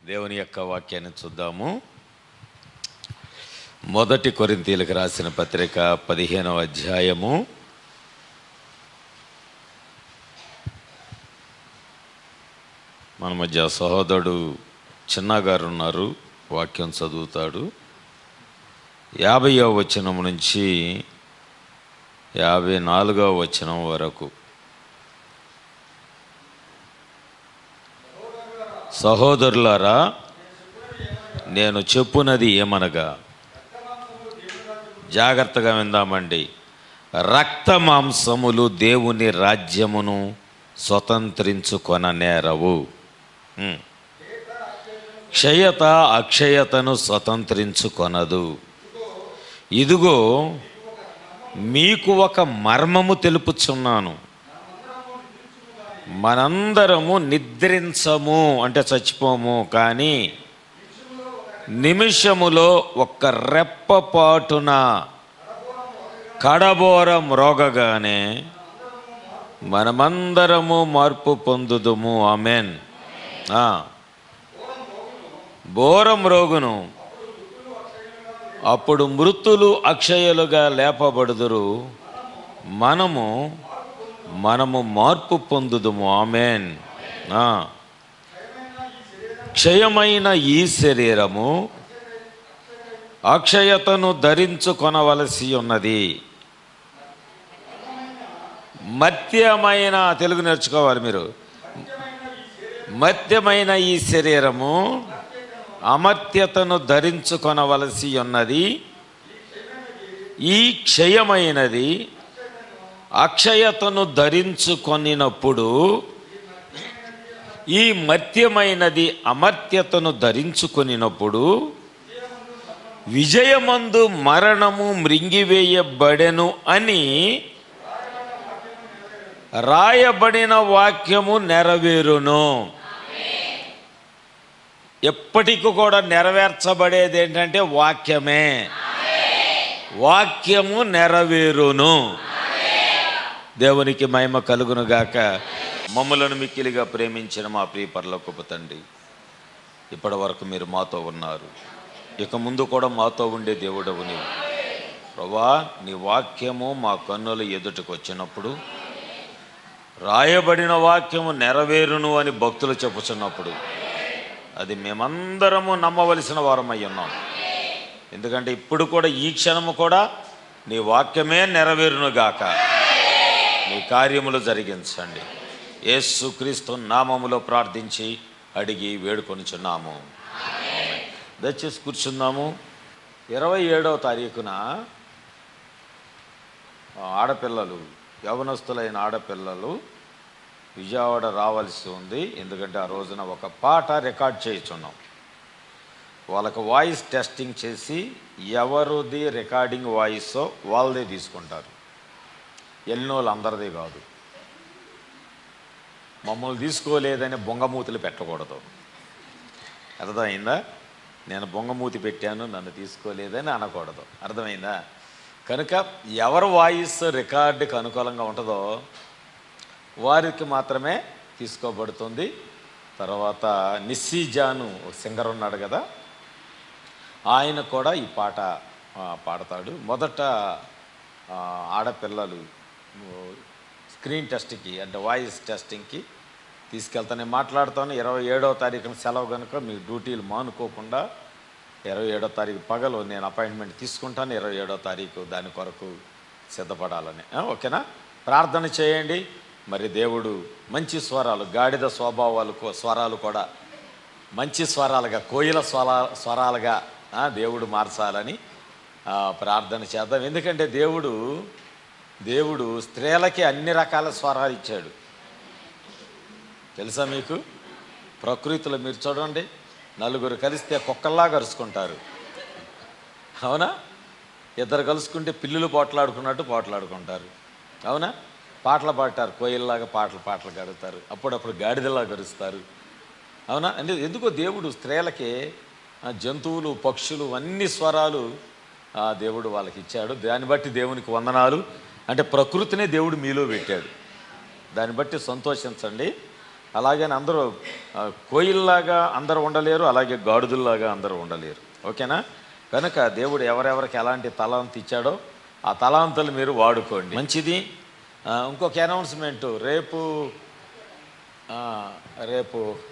దేవుని యొక్క వాక్యాన్ని చూద్దాము. మొదటి కొరింథీయులకు రాసిన పత్రిక 15వ అధ్యాయము. మన మధ్య సహోదరుడు చిన్నగారు ఉన్నారు, వాక్యం చదువుతాడు. 50వ వచనం నుంచి 54వ వచనం వరకు. సహోదరులారా, నేను చెప్పునది ఏమనగా, జాగ్రత్తగా విందామండి. రక్త మాంసములు దేవుని రాజ్యమును స్వతంత్రించుకొననేరవు. క్షయత అక్షయతను స్వతంత్రించుకొనదు. ఇదిగో మీకు ఒక మర్మము తెలుపుచున్నాను. మనందరము నిద్రించము అంటే చచ్చిపోము, కానీ నిమిషములో ఒక్క రెప్పపాటున కడబోర మ్రోగగానే మనమందరము మార్పు పొందుదుము. ఆమెన్. బోరం రోగును, అప్పుడు మృతులు అక్షయులుగా లేపబడుదురు, మనము మార్పు పొందుదుము. ఆమెన్. క్షయమైన ఈ శరీరము అక్షయతను ధరించుకొనవలసి ఉన్నది. మత్యమైన, తెలుగు నేర్చుకోవాలి మీరు. మత్యమైన ఈ శరీరము అమర్త్యతను ధరించుకొనవలసి ఉన్నది. ఈ క్షయమైనది అక్షయతను ధరించుకొనినప్పుడు ఈ మర్త్యమైనది అమర్త్యతను ధరించుకొనినప్పుడు విజయమందు మరణము మృంగివేయబడెను అని రాయబడిన వాక్యము నెరవేరును. ఎప్పటికీ కూడా నెరవేర్చబడేది ఏంటంటే వాక్యమే. వాక్యము నెరవేరును. దేవునికి మహిమ కలుగును గాక. మమ్ములను మిక్కిలిగా ప్రేమించిన మా ప్రియ పరలోకపు తండ్రి, ఇప్పటి వరకు మీరు మాతో ఉన్నారు, ఇక ముందు కూడా మాతో ఉండే దేవుడవు నీవు. ప్రభువా, నీ వాక్యము మా కన్నుల ఎదుటకు వచ్చినప్పుడు, రాయబడిన వాక్యము నెరవేరును అని భక్తులు చెప్పుచున్నప్పుడు, అది మేమందరము నమ్మవలసిన వారమై ఉన్నాం. ఎందుకంటే ఇప్పుడు కూడా, ఈ క్షణము కూడా నీ వాక్యమే నెరవేరును గాక. నీ కార్యములు జరిగించండి. యేసుక్రీస్తు నామములో ప్రార్థించి అడిగి వేడుకొనిచున్నాము. దయచేసి కూర్చుందాము. 27వ తారీఖున ఆడపిల్లలు, యవనస్తులైన ఆడపిల్లలు విజయవాడ రావాల్సి ఉంది. ఎందుకంటే ఆ రోజున ఒక పాట రికార్డ్ చేయించున్నాం. వాళ్ళకు వాయిస్ టెస్టింగ్ చేసి ఎవరిది రికార్డింగ్ వాయిస్తో వాళ్ళదే తీసుకుంటారు. ఎన్నోళ్ళు అందరిది కాదు. మమ్మల్ని తీసుకోలేదని బొంగమూతులు పెట్టకూడదు. అర్థమైందా? నేను బొంగమూతి పెట్టాను, నన్ను తీసుకోలేదని అనకూడదు. అర్థమైందా? కనుక ఎవరు వాయిస్ రికార్డుకి అనుకూలంగా ఉంటుందో వారికి మాత్రమే తీసుకోబడుతుంది. తర్వాత నిస్సీజాను ఒక సింగర్ ఉన్నాడు కదా, ఆయన కూడా ఈ పాట పాడతాడు. మొదట ఆడపిల్లలు స్క్రీన్ టెస్ట్కి అంటే వాయిస్ టెస్టింగ్కి తీసుకెళ్తాను. మాట్లాడుతాను. 27వ తారీఖున సెలవు కనుక మీ డ్యూటీలు మానుకోకుండా 27వ తారీఖు పగలు నేను అపాయింట్మెంట్ తీసుకుంటాను. 27వ తారీఖు దాని కొరకు సిద్ధపడాలని. ఓకేనా? ప్రార్థన చేయండి. మరి దేవుడు మంచి స్వరాలు, గాడిద స్వరాలు కూడా మంచి స్వరాలుగా, కోయిల స్వరాలుగా దేవుడు మార్చాలని ప్రార్థన చేద్దాం. ఎందుకంటే దేవుడు స్త్రీలకి అన్ని రకాల స్వరాలు ఇచ్చాడు. తెలుసా మీకు? ప్రకృతిలో మీరు చూడండి, నలుగురు కలిస్తే కుక్కల్లా కరుచుకుంటారు. అవునా? ఇద్దరు కలుసుకుంటే పిల్లులు పోట్లాడుకున్నట్టు పోట్లాడుకుంటారు. అవునా? పాటలు పాడతారు, కోయిల్లాగా పాటలు గడుగుతారు. అప్పుడప్పుడు గాడిదలా గరుస్తారు. అవునా? అంటే ఎందుకో దేవుడు స్త్రీలకి జంతువులు, పక్షులు అన్ని స్వరాలు దేవుడు వాళ్ళకి ఇచ్చాడు. దాన్ని బట్టి దేవునికి వందనాలు. అంటే ప్రకృతినే దేవుడు మీలో పెట్టాడు. దాన్ని బట్టి సంతోషించండి. అలాగని అందరూ కోయిల్లాగా అందరూ ఉండలేరు, అలాగే గాడిదల్లాగా అందరూ ఉండలేరు. ఓకేనా? కనుక దేవుడు ఎవరెవరికి ఎలాంటి తలాంతు ఇచ్చాడో ఆ తలాంతులు మీరు వాడుకోండి. మంచిది. ఇంకొక అనౌన్స్మెంటు, రేపు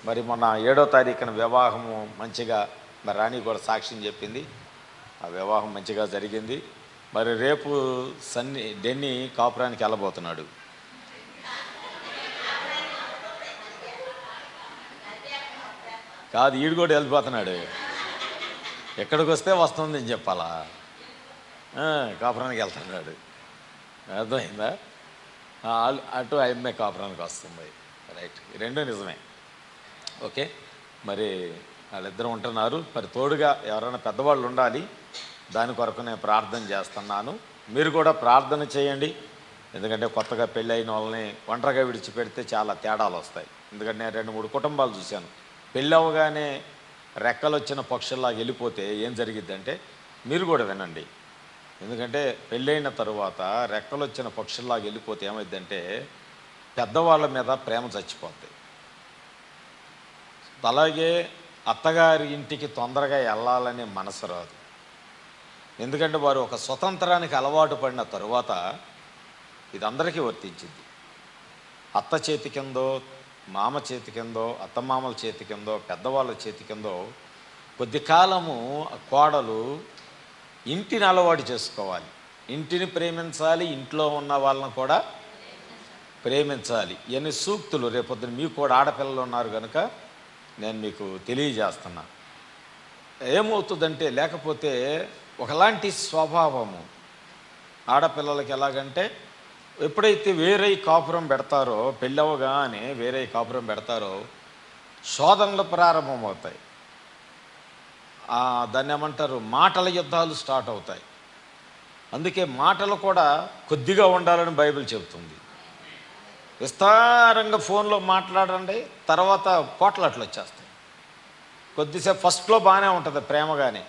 మరి మొన్న 7వ తారీఖున వివాహము మంచిగా, మరి రాణి కూడా సాక్ష్యం చెప్పింది, ఆ వివాహం మంచిగా జరిగింది. మరి రేపు డెన్నీ కాపురానికి వెళ్ళబోతున్నాడు. కాదు, ఈడు కూడా వెళ్ళిపోతున్నాడు. ఎక్కడికి వస్తే వస్తుందని చెప్పాలా, కాపురానికి వెళ్తున్నాడు. అర్థమైందా? అటు అమ్మాయి కాపురానికి వస్తుంది. రైట్, రెండూ నిజమే. ఓకే, మరి వాళ్ళిద్దరూ ఉంటున్నారు. మరి తోడుగా ఎవరైనా పెద్దవాళ్ళు ఉండాలి. దాని కొరకు నేను ప్రార్థన చేస్తున్నాను. మీరు కూడా ప్రార్థన చేయండి. ఎందుకంటే కొత్తగా పెళ్ళైన వాళ్ళని ఒంటరిగా విడిచిపెడితే చాలా తేడాలు వస్తాయి. ఎందుకంటే నేను 2-3 కుటుంబాలు చూశాను. పెళ్ళి అవ్వగానే రెక్కలు వచ్చిన పక్షుల్లాగా వెళ్ళిపోతే ఏం జరిగిద్దంటే, మీరు కూడా వినండి. ఎందుకంటే పెళ్ళైన తరువాత రెక్కలు వచ్చిన పక్షుల్లాగా వెళ్ళిపోతే ఏమైందంటే పెద్దవాళ్ళ మీద ప్రేమ చచ్చిపోద్ది. అలాగే అత్తగారి ఇంటికి తొందరగా వెళ్ళాలనే మనసు రాదు. ఎందుకంటే వారు ఒక స్వతంత్రానికి అలవాటు పడిన తరువాత ఇది అందరికీ వర్తించింది. అత్త చేతి కిందో, మామ చేతి కిందో, అత్తమామల చేతి కిందో, పెద్దవాళ్ళ చేతి కిందో కొద్ది కాలము కోడలు ఇంటిని అలవాటు చేసుకోవాలి. ఇంటిని ప్రేమించాలి, ఇంట్లో ఉన్న వాళ్ళని కూడా ప్రేమించాలి. ఇవన్నీ సూక్తులు. రేపొద్దున మీకు కూడా ఆడపిల్లలు ఉన్నారు కనుక నేను మీకు తెలియజేస్తున్నా. ఏమవుతుందంటే, లేకపోతే ఒకలాంటి స్వభావము ఆడపిల్లలకి ఎలాగంటే, ఎప్పుడైతే వేరే కాపురం పెడతారో, పెళ్ళవగానే వేరే కాపురం పెడతారో శోధనలు ప్రారంభమవుతాయి. దాన్ని ఏమంటారు, మాటల యుద్ధాలు స్టార్ట్ అవుతాయి. అందుకే మాటలు కూడా కొద్దిగా ఉండాలని బైబిల్ చెబుతుంది. విస్తారంగా ఫోన్లో మాట్లాడండి, తర్వాత పోట్లాట్లు వచ్చేస్తాయి. కొద్దిసేపు ఫస్ట్లో బాగానే ఉంటుంది, ప్రేమగానే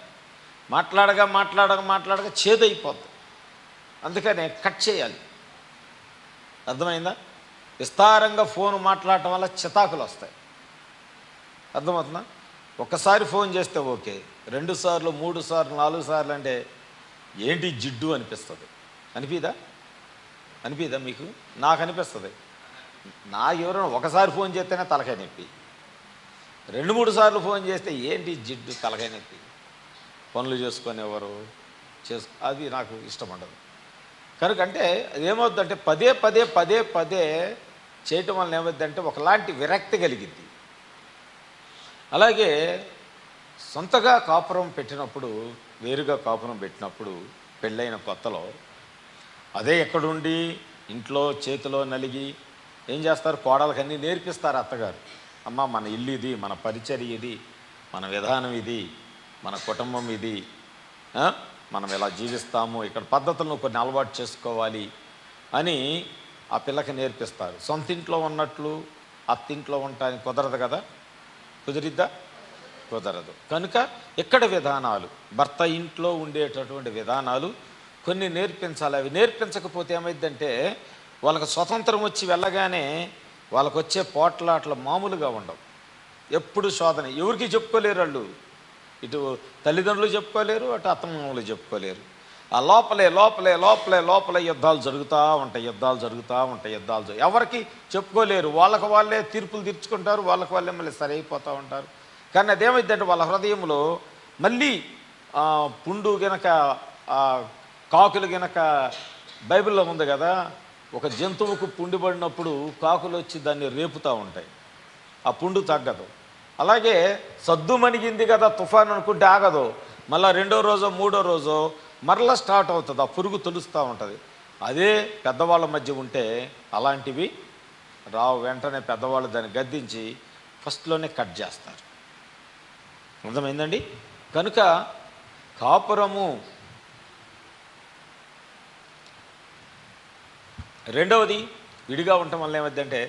మాట్లాడగా చేదైపోద్ది. అందుకనే కట్ చేయాలి. అర్థమైందా? విస్తారంగా ఫోన్ మాట్లాడటం వల్ల చితాకులు వస్తాయి. అర్థమవుతుందా? ఒక్కసారి ఫోన్ చేస్తే ఓకే, 2 సార్లు 3 సార్లు 4 సార్లు అంటే ఏంటి జిడ్డు అనిపిస్తుంది. అనిపిదా మీకు? నాకు అనిపిస్తుంది. ఎవరైనా ఒకసారి ఫోన్ చేస్తేనే తలకాయ నొప్పి, 2-3 సార్లు ఫోన్ చేస్తే ఏంటి జిడ్డు, తలకాయ నొప్పి. పనులు చేసుకునేవారు అది నాకు ఇష్టం ఉండదు. కనుక అంటే ఏమవుతుందంటే పదే చేయటం వల్ల ఏమవుతుందంటే ఒకలాంటి విరక్తి కలిగింది. అలాగే సొంతగా కాపురం పెట్టినప్పుడు, వేరుగా కాపురం పెట్టినప్పుడు పెళ్ళైన కొత్తలో అదే ఎక్కడుండి ఇంట్లో చేతిలో నలిగి ఏం చేస్తారు, కోడలకన్నీ నేర్పిస్తారు అత్తగారు. అమ్మ, మన ఇల్లు ఇది, మన పరిచర్య ఇది, మన విధానం ఇది, మన కుటుంబం ఇది, మనం ఎలా జీవిస్తాము, ఇక్కడ పద్ధతులను కొన్ని అలవాటు చేసుకోవాలి అని ఆ పిల్లకి నేర్పిస్తారు. సొంత ఇంట్లో ఉన్నట్లు అత్తింట్లో ఉండటానికి కుదరదు కదా. కుదిరిద్దా? కుదరదు. కనుక ఇక్కడ విధానాలు, భర్త ఇంట్లో ఉండేటటువంటి విధానాలు కొన్ని నేర్పించాలి. అవి నేర్పించకపోతే ఏమైందంటే వాళ్ళకి స్వతంత్రం వచ్చి వెళ్ళగానే వాళ్ళకు వచ్చే పోట్లాట్లు మామూలుగా ఉండవు. ఎప్పుడు శోధన, ఎవరికి చెప్పుకోలేరు వాళ్ళు. ఇటు తల్లిదండ్రులు చెప్పుకోలేరు, అటు అత్తమామలు చెప్పుకోలేరు. ఆ లోపలే యుద్ధాలు జరుగుతూ ఉంటాయి. ఎవరికి చెప్పుకోలేరు. వాళ్ళకి వాళ్ళే తీర్పులు తీర్చుకుంటారు, వాళ్ళకి వాళ్ళే మళ్ళీ సరైపోతూ ఉంటారు. కానీ అదేమైందంటే వాళ్ళ హృదయంలో మళ్ళీ పుండు గనక, కాకులు గనక, బైబిల్లో ఉంది కదా, ఒక జంతువుకు పుండిపడినప్పుడు కాకులు వచ్చి దాన్ని రేపుతూ ఉంటాయి, ఆ పుండు తగ్గదు. అలాగే సద్దు మణిగింది కదా తుఫాన్ అనుకుంటే ఆగదు, మళ్ళీ 2వ రోజో 3వ రోజో మరలా స్టార్ట్ అవుతుంది, ఆ పురుగు తెలుస్తూ ఉంటుంది. అదే పెద్దవాళ్ళ మధ్య ఉంటే అలాంటివి రావు. వెంటనే పెద్దవాళ్ళు దాన్ని గద్దించి ఫస్ట్లోనే కట్ చేస్తారు. అర్థమైందండి? కనుక కాపురము. రెండవది, విడిగా ఉండటం వల్ల ఏమైందంటే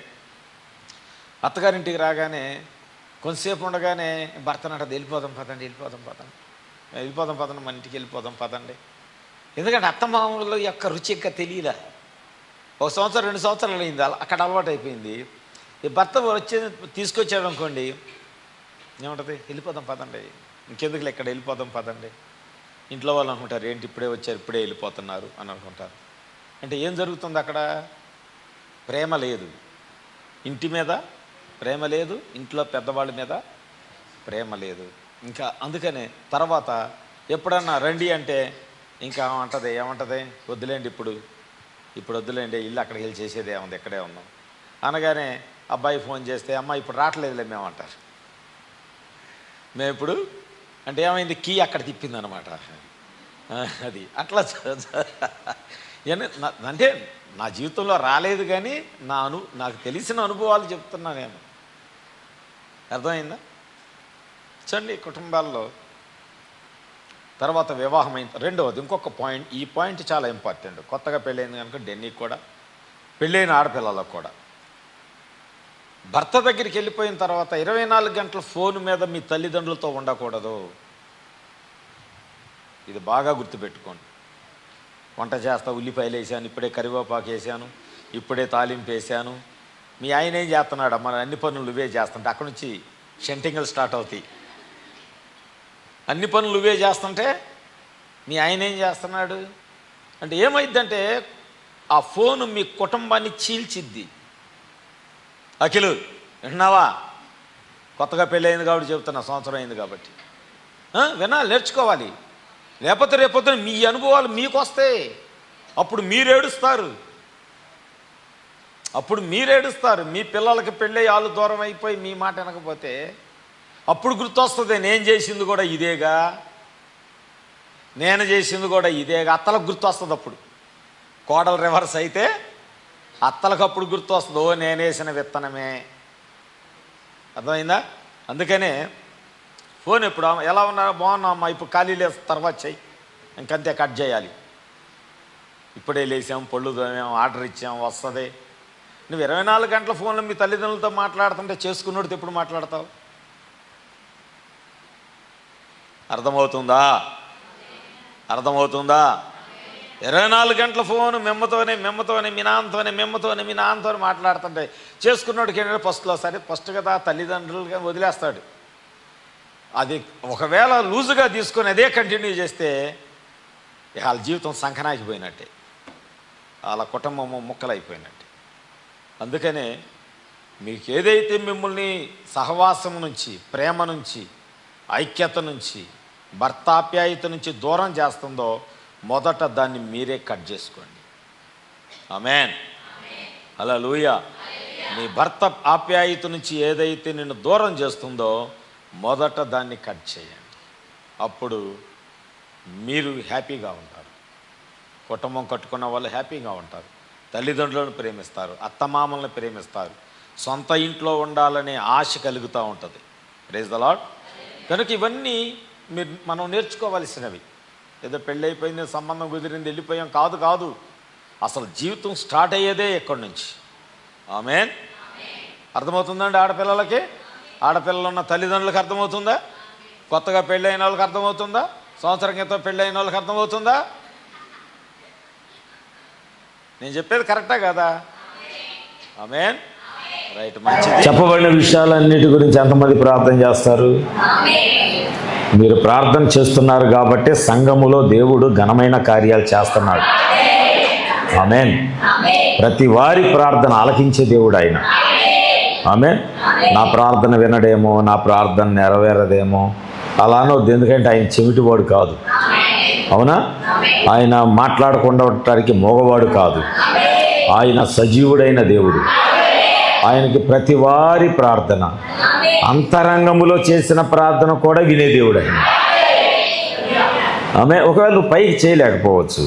అత్తగారింటికి రాగానే కొంతసేపు ఉండగానే భర్తనంట వెళ్ళిపోదాం పదండి, మన ఇంటికి వెళ్ళిపోదాం పదండి. ఎందుకంటే అత్తమామల యొక్క రుచి ఇంకా తెలియదా. 1 సంవత్సరం 2 సంవత్సరాలు అయింది, అక్కడ అలవాటు అయిపోయింది. ఈ భర్త తీసుకొచ్చాడు అనుకోండి, ఏముంటుంది, వెళ్ళిపోదాం పదండి, ఇంకెందుకు ఇక్కడ వెళ్ళిపోదాం పదండి. ఇంట్లో వాళ్ళు అనుకుంటారు, ఏంటి ఇప్పుడే వచ్చారు, ఇప్పుడే వెళ్ళిపోతున్నారు అని అనుకుంటారు. అంటే ఏం జరుగుతుంది అక్కడ? ప్రేమ లేదు, ఇంటి మీద ప్రేమ లేదు, ఇంట్లో పెద్దవాళ్ళ మీద ప్రేమ లేదు. ఇంకా అందుకనే తర్వాత ఎప్పుడన్నా రండి అంటే ఇంకా ఏమంటది, వద్దులేండి ఇప్పుడు వద్దులేండి, ఇల్లు అక్కడికి వెళ్ళి చేసేది ఏముంది, ఎక్కడే ఉన్నాం అనగానే అబ్బాయి ఫోన్ చేస్తే, అమ్మ ఇప్పుడు రావట్లేదులే మేమంటారు. మేము ఇప్పుడు అంటే ఏమైంది, కీ అక్కడ తిప్పిందనమాట. అది అట్లా అంటే నా జీవితంలో రాలేదు, కానీ నాకు తెలిసిన అనుభవాలు చెప్తున్నా నేను. అర్థమైందా? చూడండి, కుటుంబాల్లో తర్వాత వివాహం అయిన రెండవది ఇంకొక పాయింట్, ఈ పాయింట్ చాలా ఇంపార్టెంట్. కొత్తగా పెళ్ళైంది కనుక డెన్నీకి కూడా, పెళ్ళైన ఆడపిల్లలకు కూడా, భర్త దగ్గరికి వెళ్ళిపోయిన తర్వాత 24 గంటల ఫోన్ మీద మీ తల్లిదండ్రులతో ఉండకూడదు. ఇది బాగా గుర్తుపెట్టుకోండి. వంట చేస్తా, ఉల్లిపాయలు వేసాను, ఇప్పుడే కరివేపాకు వేసాను, ఇప్పుడే తాలింపు వేసాను, మీ ఆయన ఏం చేస్తున్నాడు, మన అన్ని పనులు నువ్వే చేస్తుంటే అక్కడి నుంచి షెంటింగ్లు స్టార్ట్ అవుతాయి. అన్ని పనులు నువ్వే చేస్తుంటే మీ ఆయన ఏం చేస్తున్నాడు అంటే ఏమైందంటే ఆ ఫోను మీ కుటుంబాన్ని చీల్చిద్ది. అఖిలు విన్నావా, కొత్తగా పెళ్ళయింది కాబట్టి చెబుతున్నా, సంవత్సరం అయింది కాబట్టి వినాలి, నేర్చుకోవాలి. లేకపోతే రేపొద్దున మీ అనుభవాలు మీకు వస్తాయి, అప్పుడు మీరు ఏడుస్తారు. మీ పిల్లలకి పెళ్ళి వాళ్ళు దూరం అయిపోయి మీ మాట వినకపోతే అప్పుడు గుర్తొస్తుంది, నేను చేసింది కూడా ఇదేగా, అత్తలకు గుర్తొస్తుంది. అప్పుడు కోడలు రివర్స్ అయితే అత్తలకు అప్పుడు గుర్తొస్తుంది, ఓ నేనేసిన విత్తనమే. అర్థమైందా? అందుకనే ఫోన్ ఎప్పుడు ఎలా ఉన్నారో, బాగున్నామ్మా, ఇప్పుడు ఖాళీ లేదు, తర్వాత చెయ్యి, ఇంకంతే, కట్ చేయాలి. ఇప్పుడే లేసాం, పళ్ళు తోమాం, ఆర్డర్ ఇచ్చాం, వస్తుంది. నువ్వు 24 గంటల ఫోన్లో మీ తల్లిదండ్రులతో మాట్లాడుతుంటే చేసుకున్నోడితో ఎప్పుడు మాట్లాడతావు? అర్థమవుతుందా? 24 గంటల ఫోను మెమ్మతోనే, మీ నాన్నతోనే మాట్లాడుతుంటే చేసుకున్నోడికి ఏంటంటే ఫస్ట్లో సరే, ఫస్ట్ కదా తల్లిదండ్రులుగా వదిలేస్తాడు. అది ఒకవేళ లూజుగా తీసుకొని అదే కంటిన్యూ చేస్తే వాళ్ళ జీవితం సంకనాకిపోయినట్టే, వాళ్ళ కుటుంబం ముక్కలైపోయినట్టే. అందుకనే మీకు ఏదైతే మిమ్మల్ని సహవాసం నుంచి, ప్రేమ నుంచి, ఐక్యత నుంచి, భర్తాప్యాయత నుంచి దూరం చేస్తుందో మొదట దాన్ని మీరే కట్ చేసుకోండి. ఆమేన్, హల్లెలూయా. నీ భర్త ఆప్యాయత నుంచి ఏదైతే నిన్ను దూరం చేస్తుందో మొదట దాన్ని కట్ చేయండి. అప్పుడు మీరు హ్యాపీగా ఉంటారు, కుటుంబం కట్టుకున్న వాళ్ళు హ్యాపీగా ఉంటారు, తల్లిదండ్రులను ప్రేమిస్తారు, అత్తమామలను ప్రేమిస్తారు, సొంత ఇంట్లో ఉండాలనే ఆశ కలుగుతూ ఉంటుంది. Praise the lord. కనుక ఇవన్నీ మనం నేర్చుకోవలసినవి. ఏదో పెళ్ళైపోయింది, సంబంధం కుదిరింది, వెళ్ళిపోయాం కాదు. అసలు జీవితం స్టార్ట్ అయ్యేదే ఎక్కడి నుంచి. ఆమేన్. అర్థమవుతుందండి? ఆడపిల్లలు ఉన్న తల్లిదండ్రులకు అర్థమవుతుందా? కొత్తగా పెళ్ళైన వాళ్ళకి అర్థమవుతుందా? సంవత్సరం క్రితం పెళ్ళైన వాళ్ళకి అర్థమవుతుందా? నేను చెప్పేది కరెక్టా కదా? ఆమేన్. రైట్, మంచిది. చెప్పబడిన విషయాలన్నిటి గురించి ఎంతమంది ప్రార్థన చేస్తారు? మీరు ప్రార్థన చేస్తున్నారు కాబట్టి సంఘములో దేవుడు ఘనమైన కార్యాలు చేస్తున్నాడు. ఆమేన్. ప్రతి వారి ప్రార్థన ఆలకించే దేవుడు ఆయన. ఆమేన్. నా ప్రార్థన వినడేమో, నా ప్రార్థన నెరవేరదేమో అలా అనొద్దు. ఎందుకంటే ఆయన చెవిటివాడు కాదు, అవునా? ఆయన మాట్లాడకుండా ఉండటానికి మోగవాడు కాదు. ఆయన సజీవుడైన దేవుడు. ఆయనకి ప్రతి వారి ప్రార్థన, అంతరంగములో చేసిన ప్రార్థన కూడా వినే దేవుడు ఆయన. ఆమె ఒకవేళ నువ్వు పైకి చేయలేకపోవచ్చు,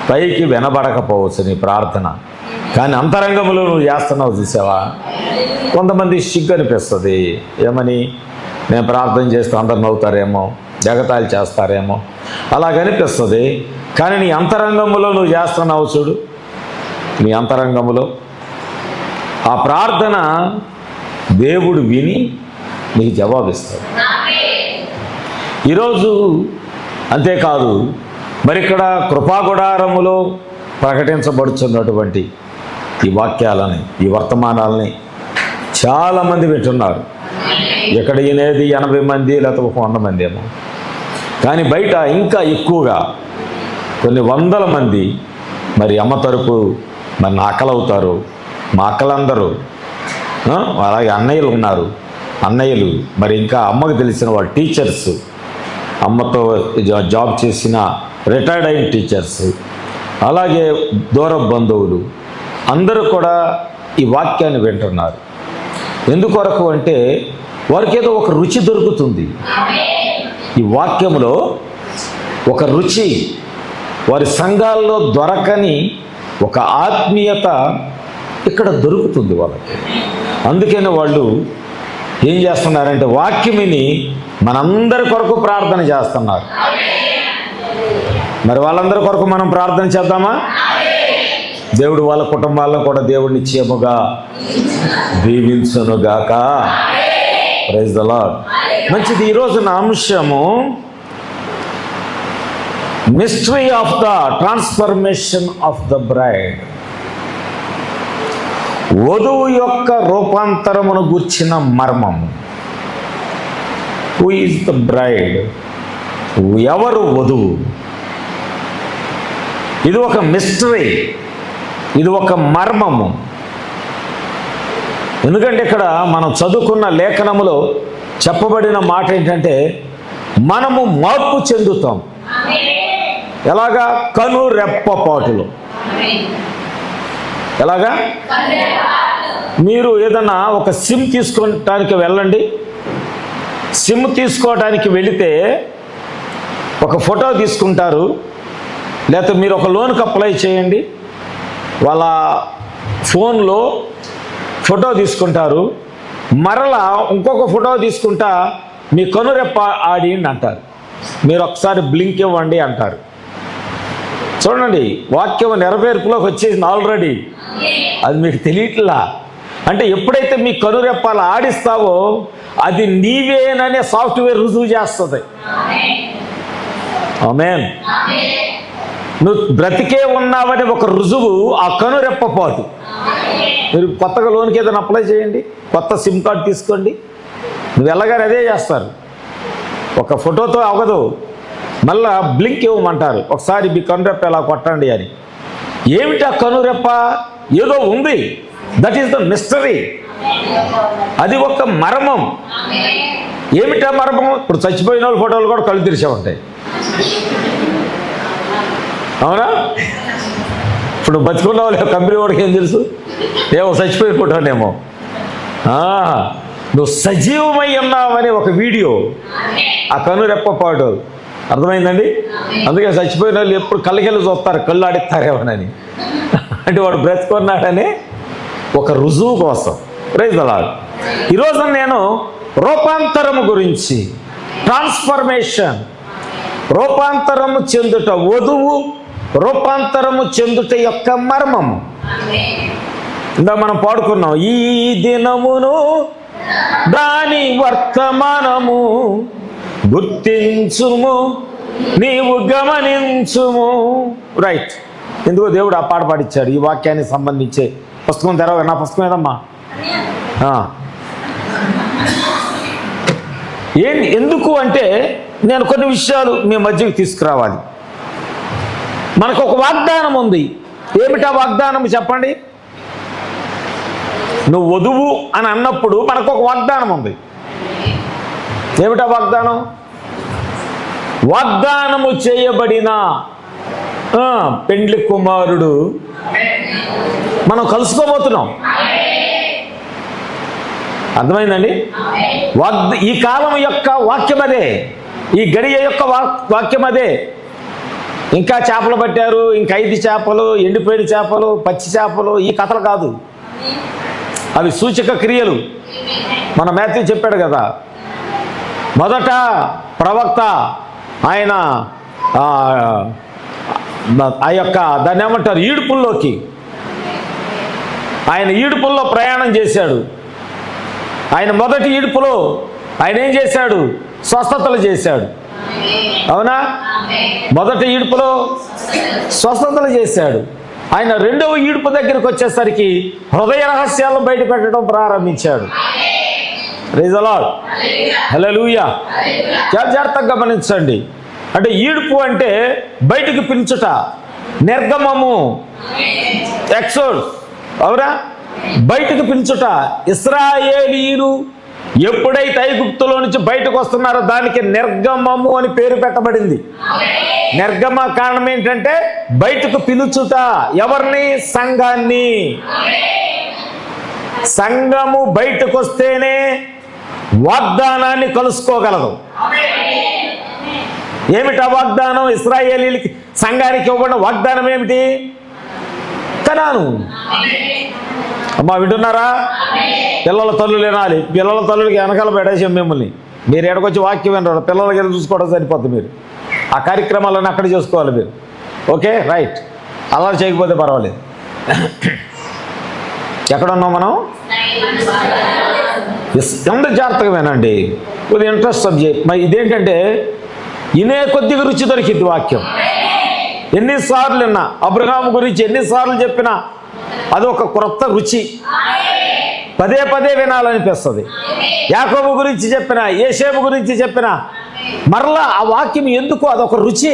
పైకి వినబడకపోవచ్చు నీ ప్రార్థన, కానీ అంతరంగంలో నువ్వు చేస్తున్నావు చూసావా? కొంతమంది సిగ్గు అనిపిస్తుంది. ఏమని? నేను ప్రార్థన చేస్తే అందరు నవ్వుతారేమో, జగతాలు చేస్తారేమో అలాగనిపిస్తుంది. కానీ నీ అంతరంగంలో నువ్వు చేస్తున్నావు చూడు, నీ అంతరంగంలో ఆ ప్రార్థన దేవుడు విని నీకు జవాబిస్తాడు. ఈరోజు అంతేకాదు, మరి ఇక్కడ కృపాగుడారములో ప్రకటించబడుచున్నటువంటి ఈ వాక్యాలని, ఈ వర్తమానాలని చాలామంది వింటున్నారు. ఇక్కడ వినేది 80 మంది లేకపోతే 100 మంది ఏమో, కానీ బయట ఇంకా ఎక్కువగా కొన్ని వందల మంది మరి అమ్మ తరపు మరి నా అక్కలవుతారు. మా అక్కలందరూ, అలాగే అన్నయ్యలు ఉన్నారు, అన్నయ్యలు, మరి ఇంకా అమ్మకు తెలిసిన వాళ్ళు టీచర్స్, అమ్మతో జాబ్ చేసిన రిటైర్డ్ అయిన టీచర్స్, అలాగే దూర బంధువులు అందరూ కూడా ఈ వాక్యాన్ని వింటున్నారు. ఎందుకొరకు అంటే వారికి ఏదో ఒక రుచి దొరుకుతుంది. ఈ వాక్యంలో ఒక రుచి, వారి సంఘాల్లో దొరకని ఒక ఆత్మీయత ఇక్కడ దొరుకుతుంది వాళ్ళకి. అందుకని వాళ్ళు ఏం చేస్తున్నారంటే వాక్యమిని మనందరి కొరకు ప్రార్థన చేస్తున్నారు. మరి వాళ్ళందరి కొరకు మనం ప్రార్థన చేద్దామా? దేవుడు వాళ్ళ కుటుంబాలను కూడా దేవుడు నిశ్చయముగా దీవించునుగాక. Praise the lord. మంచిది. ఈరోజు నా అంశము mystery of the transformation of the bride. వధువు యొక్క రూపాంతరమును గూర్చిన మర్మం. Who is the bride? ఎవరు వధువు? ఇది ఒక మిస్టరీ, ఇది ఒక మర్మము. ఎందుకంటే ఇక్కడ మనం చదువుకున్న లేఖనములో చెప్పబడిన మాట ఏంటంటే మనము మార్పు చెందుతాం. ఎలాగా? కను రెప్పపాటులో. ఎలాగా? మీరు ఏదన్నా ఒక సిమ్ తీసుకోవటానికి వెళ్ళండి. సిమ్ తీసుకోవడానికి వెళితే ఒక ఫోటో తీసుకుంటారు, లేకపోతే మీరు ఒక లోన్కి అప్లై చేయండి, వాళ్ళ ఫోన్లో ఫోటో తీసుకుంటారు, మరలా ఇంకొక ఫోటో తీసుకుంటా మీ కనురెప్ప ఆడియండి అంటారు. మీరు ఒకసారి బ్లింక్ ఇవ్వండి అంటారు. చూడండి, వాక్యం నెరవేర్పులోకి వచ్చేసింది ఆల్రెడీ. అది మీకు తెలియట్లా. అంటే ఎప్పుడైతే మీ కనురెప్పాలు ఆడిస్తావో అది నీవేననే సాఫ్ట్వేర్ రుజువు చేస్తుంది. ఆమేన్. నువ్వు బ్రతికే ఉన్నావని ఒక రుజువు ఆ కనురెప్పపాటు. మీరు కొత్తగా లోన్కి ఏదైనా అప్లై చేయండి, కొత్త సిమ్ కార్డు తీసుకోండి, నువ్వు వెళ్ళగానే అదే చేస్తారు. ఒక ఫోటోతో అవ్వదు, మళ్ళా బ్లింక్ ఇవ్వమంటారు. ఒకసారి మీ కనురెప్ప ఎలా కొట్టండి అని. ఏమిటి ఆ కనురెప్ప? ఏదో ఉంది. That is the mystery. అది ఒక మర్మం. ఏమిటా మర్మం? ఇప్పుడు చచ్చిపోయిన వాళ్ళ ఫోటోలు కూడా కళ్ళు తెరిచే ఉంటాయి, అవునా? ఇప్పుడు బతుకున్న వాళ్ళు కంపెనీ వాడికి ఏం తెలుసు? ఏమో చచ్చిపోయిన ఫోటోనేమో. నువ్వు సజీవమై ఉన్నావని ఒక వీడియో, ఆ కనురెప్పపాటు. అర్థమైందండి? అందుకే చచ్చిపోయిన వాళ్ళు ఎప్పుడు కళ్ళకెళ్ళి చూస్తారు, కళ్ళు ఆడిస్తారేమోనని. అంటే వాడు బ్రతుకున్నాడని ఒక రుజువు కోసం. Praise the lord. ఈరోజు నేను రూపాంతరము గురించి, ట్రాన్స్ఫర్మేషన్, రూపాంతరము చెందుట, వధువు రూపాంతరము చెందుట యొక్క మర్మము. ఇందా మనం పాడుకున్నాం, ఈ దినమును దాని వర్తమానము గుర్తించుము, నీవు గమనించుము. రైట్. ఎందుకో దేవుడు ఆ పాట పాడిచ్చాడు. ఈ వాక్యానికి సంబంధించే పుస్తకం తెరవ. నా పుస్తకం ఏదమ్మా? ఎందుకు అంటే నేను కొన్ని విషయాలు మీ మధ్యకి తీసుకురావాలి. మనకు ఒక వాగ్దానం ఉంది. ఏమిటా వాగ్దానం చెప్పండి? నువ్వు వధువు అని అన్నప్పుడు మనకు ఒక వాగ్దానం ఉంది. ఏమిటా వాగ్దానం? వాగ్దానము చేయబడిన పెండ్లి కుమారుడు మనం కలుసుకోబోతున్నాం. అర్థమైందండి? ఈ కాలం యొక్క వాక్యం అదే, ఈ గడియ యొక్క వాక్యం అదే. ఇంకా చేపలు పట్టారు, ఇంకా 5 చేపలు, ఎండిపోయిన చేపలు, పచ్చి చేపలు, ఈ కథలు కాదు. అవి సూచక క్రియలు. మన మాథ్యూ చెప్పాడు కదా, మొదట ప్రవక్త ఆయన ఆ యొక్క దాన్ని ఏమంటారు, ఈడుపుల్లోకి, ఆయన ఈడుపుల్లో ప్రయాణం చేశాడు. ఆయన మొదటి ఈడుపులో ఆయన ఏం చేశాడు? స్వస్థతలు చేశాడు. అవునా? మొదటి ఈడుపులో స్వస్థతలు చేశాడు. ఆయన రెండవ ఈడుపు దగ్గరికి వచ్చేసరికి హృదయ రహస్యాలను బయట పెట్టడం ప్రారంభించాడు. ప్రైజ్ ది లార్డ్, హల్లెలూయా. జాగ్రత్తగా గమనించండి. అంటే ఈడుపు అంటే బయటికి పిలుచుట, నిర్గమము, ఎక్సోడ్, అవునా, బయటికి పిలుచుట. ఇశ్రాయేలీయులు ఎప్పుడైతే ఐగుప్తులో నుంచి బయటకు వస్తున్నారో దానికి నిర్గమము అని పేరు పెట్టబడింది. నిర్గమ కారణం ఏంటంటే బయటకు పిలుచుట. ఎవరిని? సంఘాన్ని. సంఘము బయటకు వస్తేనే వాగ్దానాన్ని కలుసుకోగలదు. ఏమిటా వాగ్దానం? ఇశ్రాయేలీయులకి సంఘానికి ఇవ్వబడిన వాగ్దానం ఏమిటి? కనాను. అమ్మా వింటున్నారా? పిల్లల తల్లులు వినాలి. పిల్లల తల్లులకి వెనకాల పెట్టేసాం మిమ్మల్ని. మీరు ఎక్కడికొచ్చి వాక్యం వినరు, పిల్లలకి వెళ్ళి చూసుకోవడం సరిపోతుంది. మీరు ఆ కార్యక్రమాలను అక్కడ చేసుకోవాలి మీరు. Okay, right. అలా చేయకపోతే పర్వాలేదు. ఎక్కడున్నాం మనం? ఎంత జాగ్రత్తగా వినండి, కొద్దిగా ఇంట్రెస్ట్ సబ్జెక్ట్. మరి ఇదేంటంటే ఇనే కొద్దిగా రుచి దొరికింది వాక్యం. ఎన్నిసార్లు విన్నా, అబ్రహాము గురించి ఎన్నిసార్లు చెప్పినా అది ఒక క్రొత్త రుచి. పదే పదే వినాలనిపిస్తుంది. యాకోబు గురించి చెప్పినా, యేసేపు గురించి చెప్పినా మరలా ఆ వాక్యం ఎందుకు అదొక రుచి.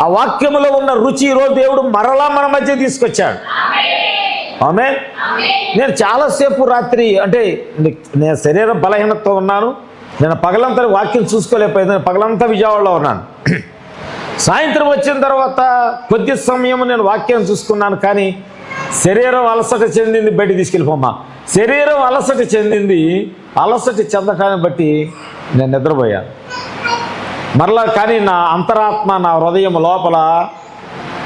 ఆ వాక్యములో ఉన్న రుచి ఈరోజు దేవుడు మరలా మన మధ్య తీసుకొచ్చాడు. ఆమేన్. నేను చాలాసేపు రాత్రి, అంటే నేను శరీర బలహీనతతో ఉన్నాను. నేను పగలంతా వాక్యం చూసుకోలేకపోయింది. పగలంతా విజయవాడలో ఉన్నాను. సాయంత్రం వచ్చిన తర్వాత కొద్ది సమయం నేను వాక్యం చూసుకున్నాను. కానీ శరీరం అలసట చెందింది. బయట తీసుకెళ్ళిపోమ్మా. శరీరం అలసట చెందింది. అలసట చెందటాన్ని బట్టి నేను నిద్రపోయాను మరలా. కానీ నా అంతరాత్మ, నా హృదయం లోపల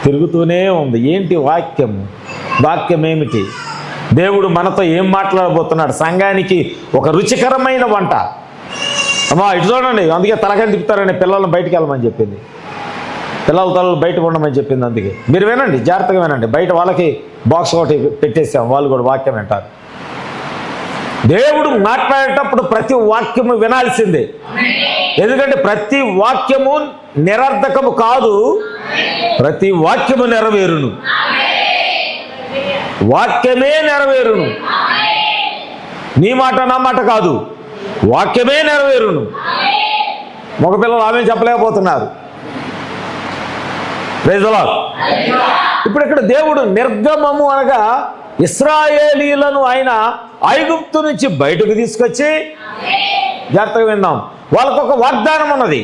తిరుగుతూనే ఉంది. ఏంటి వాక్యం? వాక్యం ఏమిటి? దేవుడు మనతో ఏం మాట్లాడబోతున్నాడు? సంఘానికి ఒక రుచికరమైన వంట. అమ్మా ఇటు చూడండి. అందుకే తలకాయ తిప్పుతారని పిల్లల్ని బయటికి వెళ్ళమని చెప్పింది. పిల్లల తలలు బయట ఉండమని చెప్పింది. అందుకే మీరు వినండి, జాగ్రత్తగా వినండి. బయట వాళ్ళకి బాక్స్ ఒకటి పెట్టేసాం, వాళ్ళు కూడా వాక్యం వింటారు. దేవుడు మాట్లాడేటప్పుడు ప్రతి వాక్యము వినాల్సిందే. ఎందుకంటే ప్రతి వాక్యము నిరర్ధకము కాదు, ప్రతి వాక్యము నెరవేరును. వాక్యమే నెరవేరును. నీ మాట నా మాట కాదు, వాక్యమే నెరవేరును. మగపిల్లలు ఆమె చెప్పలేకపోతున్నారు. Praise the lord. ఇప్పుడు ఇక్కడ దేవుడు నిర్గమము అనగా ఇశ్రాయేలీయులను ఆయన ఐగుప్తు నుంచి బయటకు తీసుకొచ్చి, జాగ్రత్తగా విందాం, వాళ్ళకొక వాగ్దానం ఉన్నది.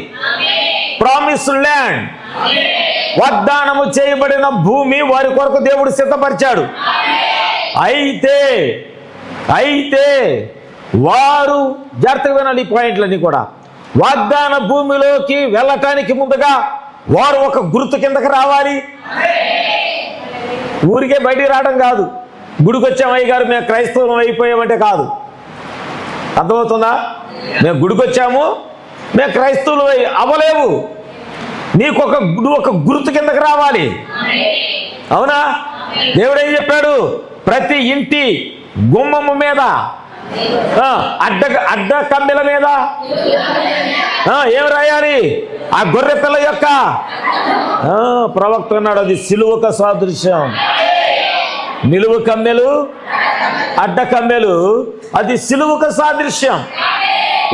ప్రామిస్డ్ ల్యాండ్, వాగ్దానము చేయబడిన భూమి వారి కొరకు దేవుడు సిద్ధపరిచాడు. అయితే వారు, జాగ్రత్తగా వినాలి ఈ పాయింట్లన్నీ కూడా, వాగ్దాన భూమిలోకి వెళ్ళటానికి ముందుగా వారు ఒక గుర్తు కిందకి రావాలి. ఊరికే బయటికి రావడం కాదు. గుడికి వచ్చాం అయ్య గారు మేము క్రైస్తవం అయిపోయామంటే కాదు. అర్థమవుతుందా? మేము గుడికి వచ్చాము, మేము క్రైస్తవులు అవ్వలేవు. నీకు ఒక గుర్తు కిందకి రావాలి. అవునా? దేవుడు ఏం చెప్పాడు? ప్రతి ఇంటి గుమ్మము మీద, అడ్డ కమ్మెల మీద ఏం రాయాలి? ఆ గొర్రె పిల్ల యొక్క ప్రవక్త అన్నాడు, అది సిలువక సాదృశ్యం. నిలువు కమ్మెలు, అడ్డ కమ్మెలు, అది సిలువక సాదృశ్యం.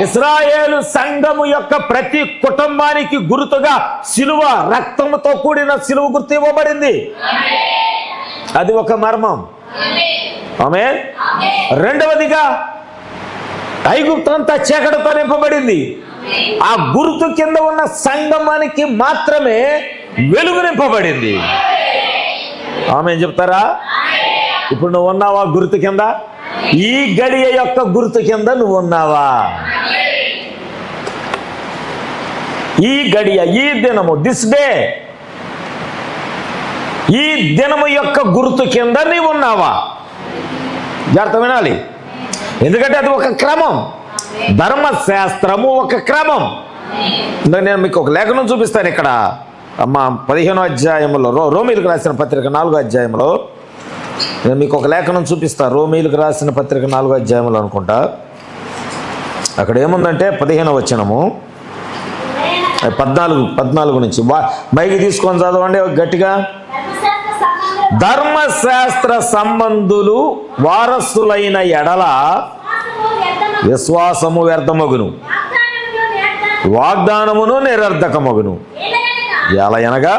ఇశ్రాయేలు సంఘము యొక్క ప్రతి కుటుంబానికి గుర్తుగా సిలువ, రక్తముతో కూడిన సిలువ గుర్తు ఇవ్వబడింది. అది ఒక మర్మం. ఆమేన్. రెండవదిగా ఐగుప్తు అంతా చీకటితో నింపబడింది. ఆ గుర్తు కింద ఉన్న సంగమానికి మాత్రమే వెలుగు నింపబడింది. ఆమేన్ చెప్తారా? ఇప్పుడు నువ్వు ఉన్నావా గుర్తు కింద? ఈ గడియ యొక్క గుర్తు కింద నువ్వు ఉన్నావా? ఈ గడియ, ఈ దినము, దిస్ డే, ఈ దినము యొక్క గుర్తు కింద నీవు ఉన్నావా? జాగ్రత్త వినాలి. ఎందుకంటే అది ఒక క్రమం. ధర్మశాస్త్రము ఒక క్రమం. నేను మీకు ఒక లేఖనం చూపిస్తాను ఇక్కడ. అమ్మ 15వ అధ్యాయంలో, రోమీలకు రాసిన పత్రిక 4వ అధ్యాయంలో నేను మీకు ఒక లేఖనం చూపిస్తాను. రోమీలకు రాసిన పత్రిక 4వ అధ్యాయంలో అనుకుంటా. అక్కడ ఏముందంటే 15వ వచనము 14 నుంచి మైకి తీసుకొని చదవండి గట్టిగా. ధర్మశాస్త్ర సంబంధులు వారసులైన ఎడల విశ్వాసము వ్యర్థమగును, వాగ్దానమును నిరర్ధకమగును. ఎలా అనగా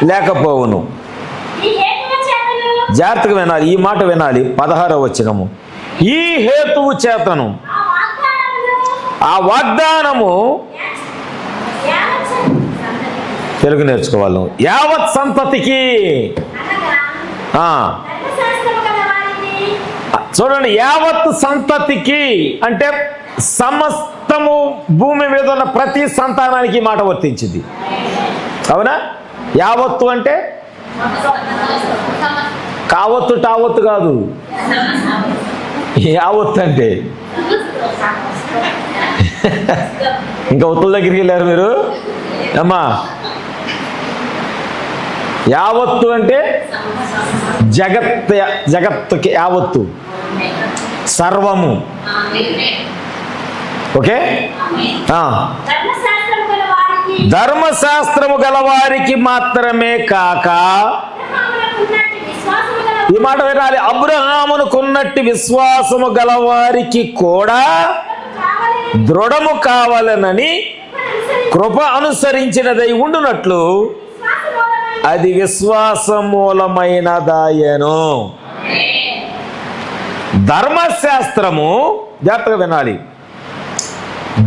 లేకపోవును. జాగ్రత్తగా వినాలి, ఈ మాట వినాలి. 16వ వచనము, ఈ హేతువు చేతను ఆ వాగ్దానము, తెలుగు నేర్చుకోవాలి, యావత్ సంతతికి. చూడండి, యావత్ సంతతికి అంటే సమస్తము భూమి మీద ఉన్న ప్రతి సంతానానికి మాట వర్తించింది. అవునా? యావత్తు అంటే కావత్తు టావత్తు కాదు, యావత్తు అంటే ఇంకా ఒత్తుల దగ్గరికి వెళ్ళారు మీరు అమ్మా. యావత్తు అంటే జగత్తుకి యావత్తు, సర్వము. ఓకే, ధర్మశాస్త్రము గలవారికి మాత్రమే కాక, ఈ మాట వినాలి, అబ్రహామునకున్నట్టి విశ్వాసము గలవారికి కూడా దృఢము కావాలనని కృప అనుసరించినదై ఉండునట్లు అది విశ్వాసమూలమైనదాయను. ధర్మశాస్త్రము, జాగ్రత్తగా వినాలి,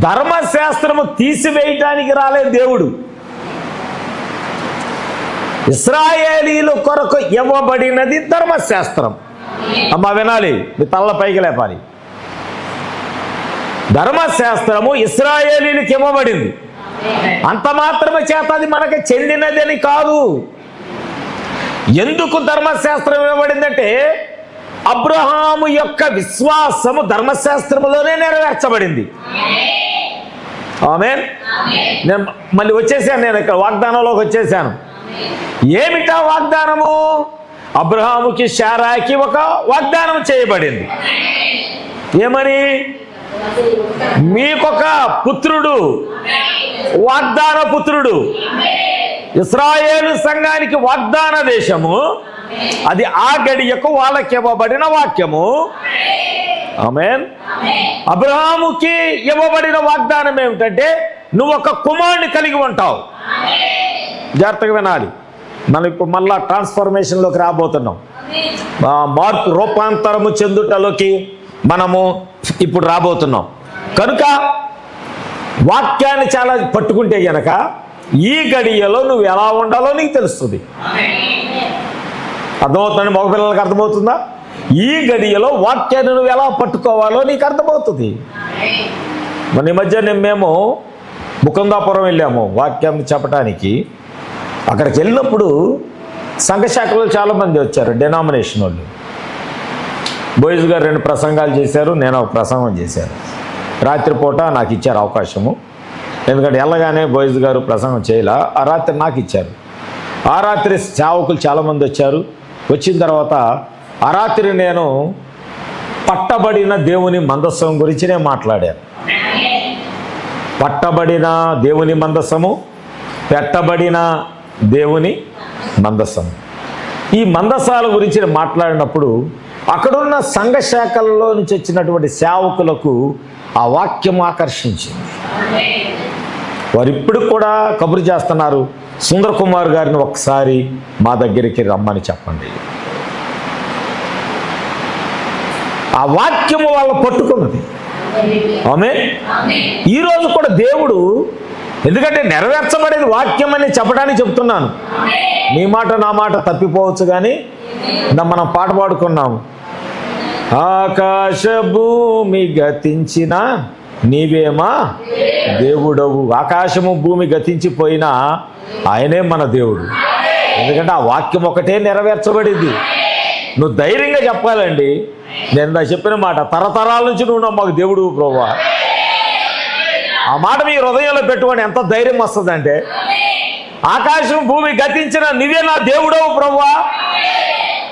ధర్మశాస్త్రము తీసివేయటానికి రాలేదు దేవుడు. ఇశ్రాయేలీల కొరకు ఇవ్వబడినది ధర్మశాస్త్రం. అమ్మా వినాలి, మీ తల్ల పైకి లేపాలి. ధర్మశాస్త్రము ఇశ్రాయేలీలకు ఇవ్వబడింది, అంత మాత్రమే చేత అది మనకు చెందినదని కాదు. ఎందుకు ధర్మశాస్త్రం ఇవ్వబడిందంటే అబ్రహాము యొక్క విశ్వాసము ధర్మశాస్త్రములోనే నెరవేర్చబడింది. ఆమేన్. నేను మళ్ళీ వచ్చేసాను, నేను ఇక్కడ వాగ్దానంలోకి వచ్చేసాను. ఏమిటా వాగ్దానము? అబ్రహాముకి శారాకి ఒక వాగ్దానం చేయబడింది. ఏమని? మీకొక పుత్రుడు, వాగ్దాన పుత్రుడు. ఇశ్రాయేలు సంఘానికి వాగ్దాన దేశము, అది ఆ గడియకు వాళ్ళకి ఇవ్వబడిన వాక్యము. ఆమేన్. అబ్రహాముకి ఇవ్వబడిన వాగ్దానం ఏమిటంటే నువ్వు ఒక కుమారుని కలిగి ఉంటావు. జాగ్రత్తగా వినాలి, మనం ఇప్పుడు మళ్ళా ట్రాన్స్ఫర్మేషన్లోకి రాబోతున్నాం. మార్పు రూపాంతరము చెందుటలోకి మనము ఇప్పుడు రాబోతున్నాం. కనుక వాక్యాన్ని చాలా పట్టుకుంటే గనక ఈ గడియలో నువ్వు ఎలా ఉండాలో నీకు తెలుస్తుంది. అర్థమవుతుందండి? మగపిల్లలకు అర్థమవుతుందా? ఈ గడియలో వాక్యాన్ని నువ్వు ఎలా పట్టుకోవాలో నీకు అర్థమవుతుంది. మన ఈ మధ్య మేము ముకుందాపురం వెళ్ళాము వాక్యాన్ని చెప్పడానికి. అక్కడికి వెళ్ళినప్పుడు సంఘశాఖలో చాలామంది వచ్చారు, డెనామినేషన్ వాళ్ళు. బోయిస్ గారు 2 ప్రసంగాలు చేశారు, నేను ఒక ప్రసంగం చేశాను. రాత్రిపూట నాకు ఇచ్చారు అవకాశము, ఎందుకంటే వెళ్ళగానే బోయిస్ గారు ప్రసంగం చేయలే. ఆ రాత్రి నాకు ఇచ్చారు. ఆ రాత్రి సేవకులు చాలామంది వచ్చారు. వచ్చిన తర్వాత ఆ రాత్రి నేను పట్టబడిన దేవుని మందస్సం గురించి నేను మాట్లాడాను. పట్టబడిన దేవుని మందస్సము, పెట్టబడిన దేవుని మందస్సము. ఈ మందసాల గురించి మాట్లాడినప్పుడు అక్కడున్న సంఘ శాఖల్లో నుంచి వచ్చినటువంటి సేవకులకు ఆ వాక్యం ఆకర్షించింది. వారు ఇప్పుడు కూడా కబురు చేస్తున్నారు, సుందర్ కుమార్ గారిని ఒకసారి మా దగ్గరికి రమ్మని చెప్పండి. ఆ వాక్యము వాళ్ళు పట్టుకున్నది. ఆమేన్. ఈరోజు కూడా దేవుడు, ఎందుకంటే నెరవేర్చబడేది వాక్యం అని చెప్పడానికి చెప్తున్నాను. నీ మాట నా మాట తప్పిపోవచ్చు, కానీ మనం పాట పాడుకున్నాము, ఆకాశ భూమి గతించిన నీవేమా దేవుడవు. ఆకాశము భూమి గతించిపోయినా ఆయనే మన దేవుడు. ఎందుకంటే ఆ వాక్యం ఒకటే నెరవేర్చబడింది. నువ్వు ధైర్యంగా చెప్పాలండి. నేను నా చెప్పిన మాట, తరతరాల నుంచి నువ్వు మాకు దేవుడు ప్రభువా. ఆ మాట మీ హృదయంలో పెట్టుకొని ఎంత ధైర్యం వస్తుందంటే, ఆకాశం భూమి గతించిన నీవే నా దేవుడవు ప్రభువా,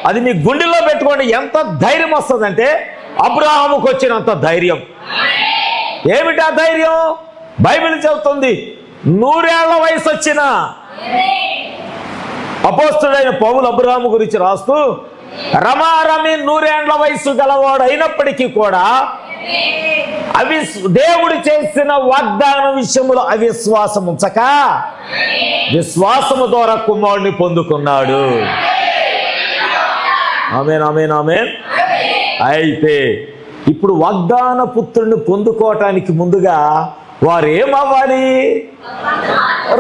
అది మీ గుండెల్లో పెట్టుకోండి. ఎంత ధైర్యం వస్తుందంటే అబ్రహాముకు వచ్చినంత ధైర్యం. ఏమిటా ధైర్యం? బైబిల్ చెబుతుంది 100 ఏళ్ల వయసు వచ్చిన అపోస్తలుడైన పౌలు అబ్రహాము గురించి రాస్తూ రమారమి 100 ఏళ్ల వయసు గలవాడు అయినప్పటికీ కూడా దేవుడు చేసిన వాగ్దానం విషయంలో అవిశ్వాసం ఉంచక విశ్వాసము ద్వారా కుమారుడిని పొందుకున్నాడు. ఆమేన్, ఆమేన్, ఆమేన్. అయితే ఇప్పుడు వాగ్దాన పుత్రుడిని పొందుకోవటానికి ముందుగా వారు ఏమవ్వాలి?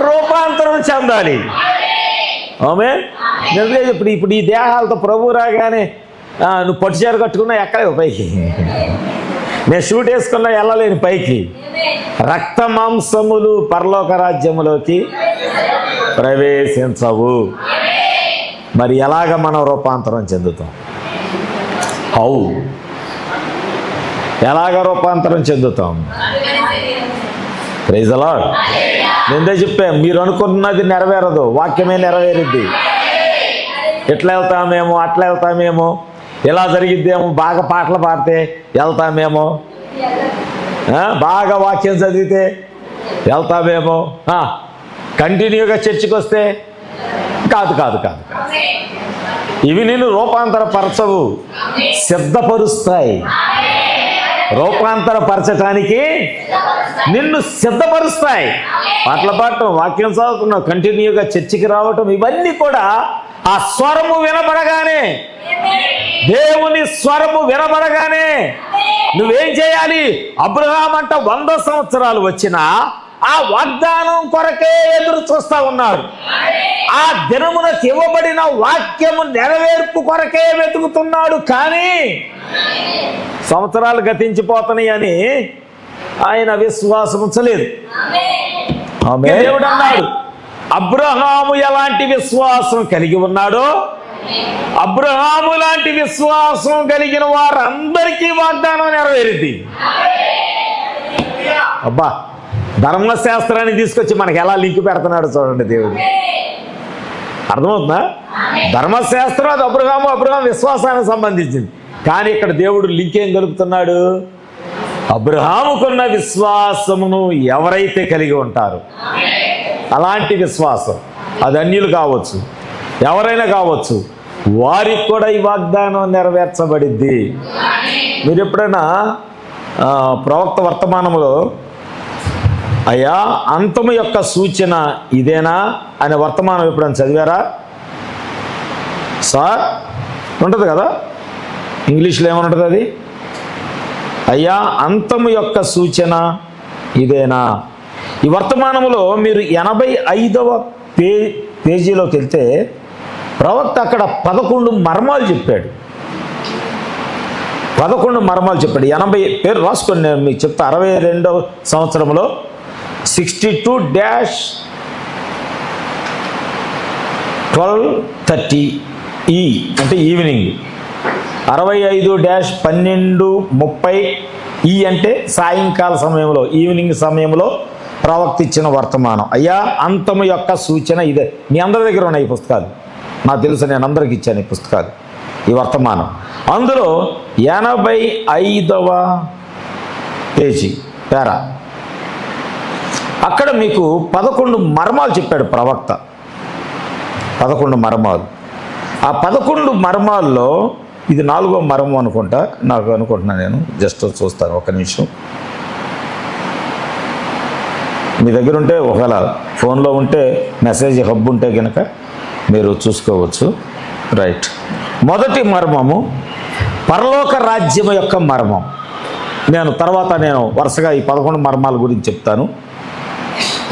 రూపాంతరం చెందాలి. ఆమేన్. ఇప్పుడు ఈ దేహాలతో ప్రభు రాగానే నువ్వు పట్టుచీర కట్టుకున్నా ఎక్కలేవు పైకి, నేను షూట్ వేసుకున్నా వెళ్ళలేని పైకి. రక్త మాంసములు పరలోక రాజ్యములోకి ప్రవేశించవు. మరి ఎలాగ మనం రూపాంతరం చెందుతాం? హౌ? ఎలాగ రూపాంతరం చెందుతాం? Praise the lord. నేనే చెప్పా, మీరు అనుకున్నది నెరవేరదు, వాక్యమే నెరవేరుద్ది. ఎట్లా వెళ్తామేమో, అట్లా వెళ్తామేమో, ఇలా జరిగిద్దేమో, బాగా పాటలు పాడితే వెళ్తామేమో, బాగా వాక్యం చదివితే వెళ్తామేమో, కంటిన్యూగా చర్చికి వస్తే కాదు కాదు కాదు కాదు. ఇవి నిన్ను రూపాంతరపరచవు, సిద్ధపరుస్తాయి. రూపాంతరపరచటానికి నిన్ను సిద్ధపరుస్తాయి. పాటలు పాడటం, వాక్యం చదువుతున్నావు, కంటిన్యూగా చర్చికి రావటం, ఇవన్నీ కూడా ఆ స్వరము వినబడగానే, దేవుని స్వరము వినబడగానే నువ్వేం చేయాలి? అబ్రహాము అంట 100 సంవత్సరాలు వచ్చినా ఆ వాగ్దానం కొరకే ఎదురు చూస్తా ఉన్నాడు. ఆ దినమునకు ఇవ్వబడిన వాక్యము నెరవేర్పు కొరకే వెతుకుతున్నాడు. కానీ సంవత్సరాలు గతించిపోతున్నాయి అని ఆయన విశ్వాసం ఉంచలేదు. దేవుడు అన్నాడు, అబ్రహాము ఎలాంటి విశ్వాసం కలిగి ఉన్నాడో అబ్రహాము లాంటి విశ్వాసం కలిగిన వారందరికీ వాగ్దానం నెరవేరింది. అబ్బా, ధర్మశాస్త్రాన్ని తీసుకొచ్చి మనకి ఎలా లింక్ పెడుతున్నాడు చూడండి దేవుడు. అర్థమవుతుందా? ధర్మశాస్త్రం అది అబ్రహాము విశ్వాసానికి సంబంధించింది. కానీ ఇక్కడ దేవుడు లింక్ ఏం కలుపుతున్నాడు? అబ్రహాముకున్న విశ్వాసమును ఎవరైతే కలిగి ఉంటారో అలాంటి విశ్వాసం, అది అన్యులు కావచ్చు, ఎవరైనా కావచ్చు, వారికి కూడా ఈ వాగ్దానం నెరవేర్చబడిద్ది. మీరు ఎప్పుడైనా ప్రవక్త వర్తమానంలో అయ్యా అంతము యొక్క సూచన ఇదేనా అనే వర్తమానం ఎప్పుడైనా చదివారా సార్? ఉంటుంది కదా, ఇంగ్లీష్లో ఏమనుంటుంది అది? అయ్యా అంతము యొక్క సూచన ఇదేనా. ఈ వర్తమానంలో మీరు 85వ పేజీలోకి వెళ్తే ప్రవక్త అక్కడ 11 మర్మాలు చెప్పాడు. 11 మర్మాలు చెప్పాడు. 80 పేరు రాసుకొని నేను మీకు చెప్తా. 62వ సంవత్సరంలో 62-12:30 అంటే ఈవినింగ్, 65-12:30 అంటే సాయంకాల సమయంలో, ఈవినింగ్ సమయంలో ప్రవక్త ఇచ్చిన వర్తమానం. అయ్యా అంతము యొక్క సూచన ఇదే. మీ అందరి దగ్గర ఉన్నాయి ఈ పుస్తకాలు, నాకు తెలుసు, నేను అందరికి ఇచ్చాను ఈ పుస్తకాలు, ఈ వర్తమానం. అందులో 85వ పేజీ పేరా, అక్కడ మీకు 11 మర్మాలు చెప్పాడు ప్రవక్త. 11 మర్మాలు. ఆ 11 మర్మాల్లో ఇది 4వ మర్మం అనుకుంటా, నాకు అనుకుంటున్నా, నేను జస్ట్ చూస్తాను, ఒక నిమిషం. మీ దగ్గర ఉంటే, ఒకవేళ ఫోన్లో ఉంటే మెసేజ్ హబ్ ఉంటే కనుక మీరు చూసుకోవచ్చు. రైట్. మొదటి మర్మము పరలోక రాజ్యం యొక్క మర్మం. తర్వాత నేను వరుసగా ఈ 11 మర్మాల గురించి చెప్తాను.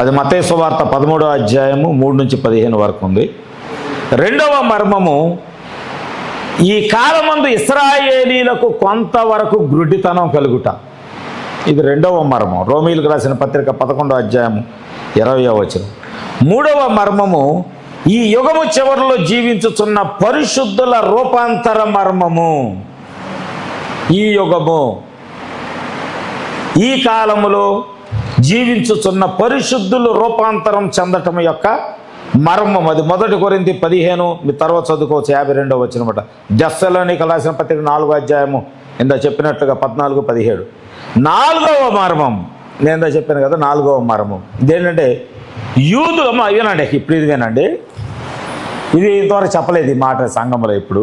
అది మత్తయి సువార్త 13వ అధ్యాయము 3-15 వరకు ఉంది. రెండవ మర్మము ఈ కాలమందు ఇశ్రాయేలీలకు కొంతవరకు గ్రుడ్డితనం కలుగుట. ఇది రెండవ మర్మం. రోమీయులకు రాసిన పత్రిక 11వ అధ్యాయము 20వ వచనం. మూడవ మర్మము ఈ యుగము చివరిలో జీవించుచున్న పరిశుద్ధుల రూపాంతర మర్మము. ఈ యుగము, ఈ కాలములో జీవించుచున్న పరిశుద్ధులు రూపాంతరం చెందటం యొక్క మర్మం. అది 1 కొరింథీ 15, మీ తర్వాత చదువుకోవచ్చు, 52వ వచనం అన్నమాట. తెస్సలోనికీయులకు రాసిన పత్రిక 4వ అధ్యాయము ఇందా చెప్పినట్లుగా 14-17. 4వ మర్మం నేను చెప్పాను కదా 4వ మర్మం ఇదేంటంటే యూదులు వినండి, ఇప్పుడు ఇది వినండి, ఇది ఇంతవరకు చెప్పలేదు ఈ మాట సంఘంలో. ఇప్పుడు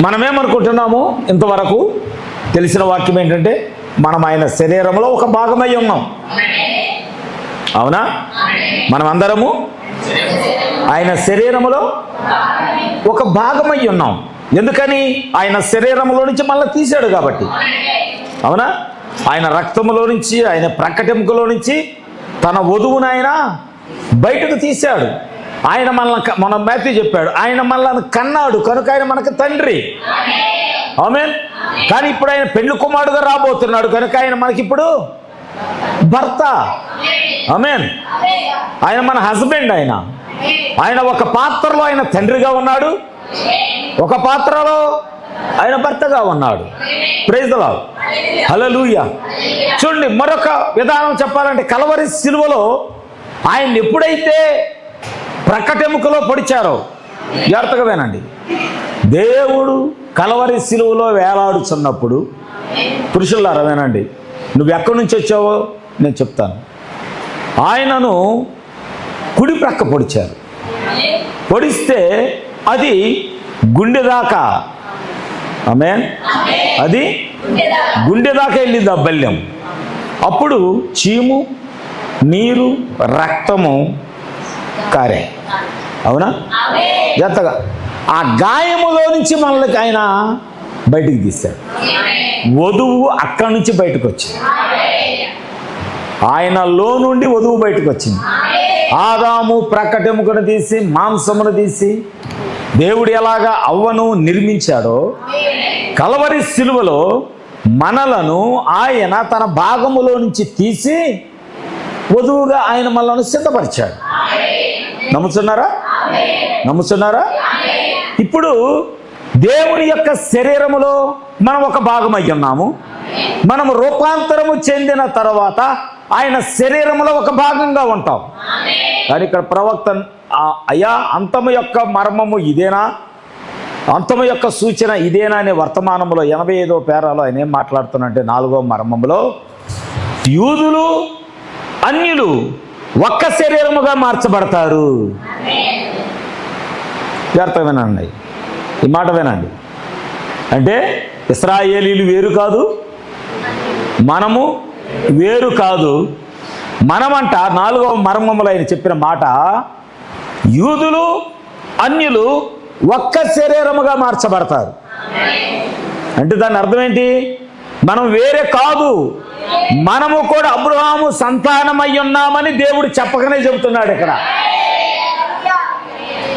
మనమేమనుకుంటున్నాము, ఇంతవరకు తెలిసిన వాక్యం ఏంటంటే మనం ఆయన శరీరంలో ఒక భాగమై ఉన్నాం. అవునా? మనం అందరము ఆయన శరీరములో ఒక భాగమై ఉన్నాం. ఎందుకని? ఆయన శరీరంలో నుంచి మళ్ళీ తీశాడు కాబట్టి. అవునా? ఆయన రక్తములో నుంచి, ఆయన ప్రక్కటెముకలో నుంచి తన వధువును ఆయన బయటకు తీశాడు. ఆయన మనల్ని, మన మాథ్యూ చెప్పాడు, ఆయన మనల్ని కన్నాడు కనుక ఆయన మనకు తండ్రి. ఆమేన్. కానీ ఇప్పుడు ఆయన పెళ్లి కుమారుడుగా రాబోతున్నాడు కనుక ఆయన మనకిప్పుడు భర్త. ఆమేన్. ఆయన మన హస్బెండ్. ఆయన ఒక పాత్రలో ఆయన తండ్రిగా ఉన్నాడు, ఒక పాత్రలో ఆయన భర్తగా ఉన్నాడు. Praise the lord. హల్లెలూయా. చూడండి, మరొక విధానం చెప్పాలంటే కల్వరి సిలువలో ఆయన ఎప్పుడైతే ప్రక్కటెముకలో పొడిచారో, జాగ్రత్తగా వినండి, దేవుడు కల్వరి సిలువలో వేలాడుచున్నప్పుడు, పురుషులారా వినండి, నువ్వు ఎక్కడి నుంచి వచ్చావో నేను చెప్తాను. ఆయనను కుడి ప్రక్క పొడిచారు. పొడిస్తే అది గుండె దాకా, ఆమేన్, అది గుండె దాకా వెళ్ళింది ఆ బల్యం. అప్పుడు చీము, నీరు, రక్తము కారే. అవునా? జాగ్రత్తగా ఆ గాయములో నుంచి మనల్ని ఆయన బయటికి తీశాడు. వధువు అక్కడి నుంచి బయటకు వచ్చింది. ఆయనలో నుండి వధువు బయటకు వచ్చింది. ఆదాము ప్రక్కటెముకను తీసి, మాంసమును తీసి దేవుడు ఎలాగా అవ్వను నిర్మించాడో, కల్వరి సిలువలో మనలను ఆయన తన భాగములో నుంచి తీసి వధువుగా ఆయన మనలను సిద్ధపరిచాడు. నమ్ముతున్నారా? నమ్ముతున్నారా? ఇప్పుడు దేవుని యొక్క శరీరములో మనం ఒక భాగం అయి ఉన్నాము. మనము రూపాంతరము చెందిన తర్వాత ఆయన శరీరంలో ఒక భాగంగా ఉంటాం. కానీ ఇక్కడ ప్రవక్త, అయ్యా అంతము యొక్క మర్మము ఇదేనా, అంతము యొక్క సూచన ఇదేనా అనే వర్తమానంలో 85వ పేరాలో ఆయన ఏం మాట్లాడుతున్నంటే 4వ మర్మములో యూదులు అన్యులు ఒక్క శరీరముగా మార్చబడతారు. జాగ్రత్తగా వినండి, ఈ మాట వినండి. అంటే ఇశ్రాయేలీలు వేరు కాదు, మనము వేరు కాదు. మనమంట 4వ మర్మములో ఆయన చెప్పిన మాట, యూదులు అన్యులు ఒక్క శరీరముగా మార్చబడతారు. అంటే దాని అర్థం ఏంటి? మనం వేరే కాదు, మనము కూడా అబ్రహాము సంతానమై ఉన్నామని దేవుడు చెప్పకనే చెబుతున్నాడు ఇక్కడ.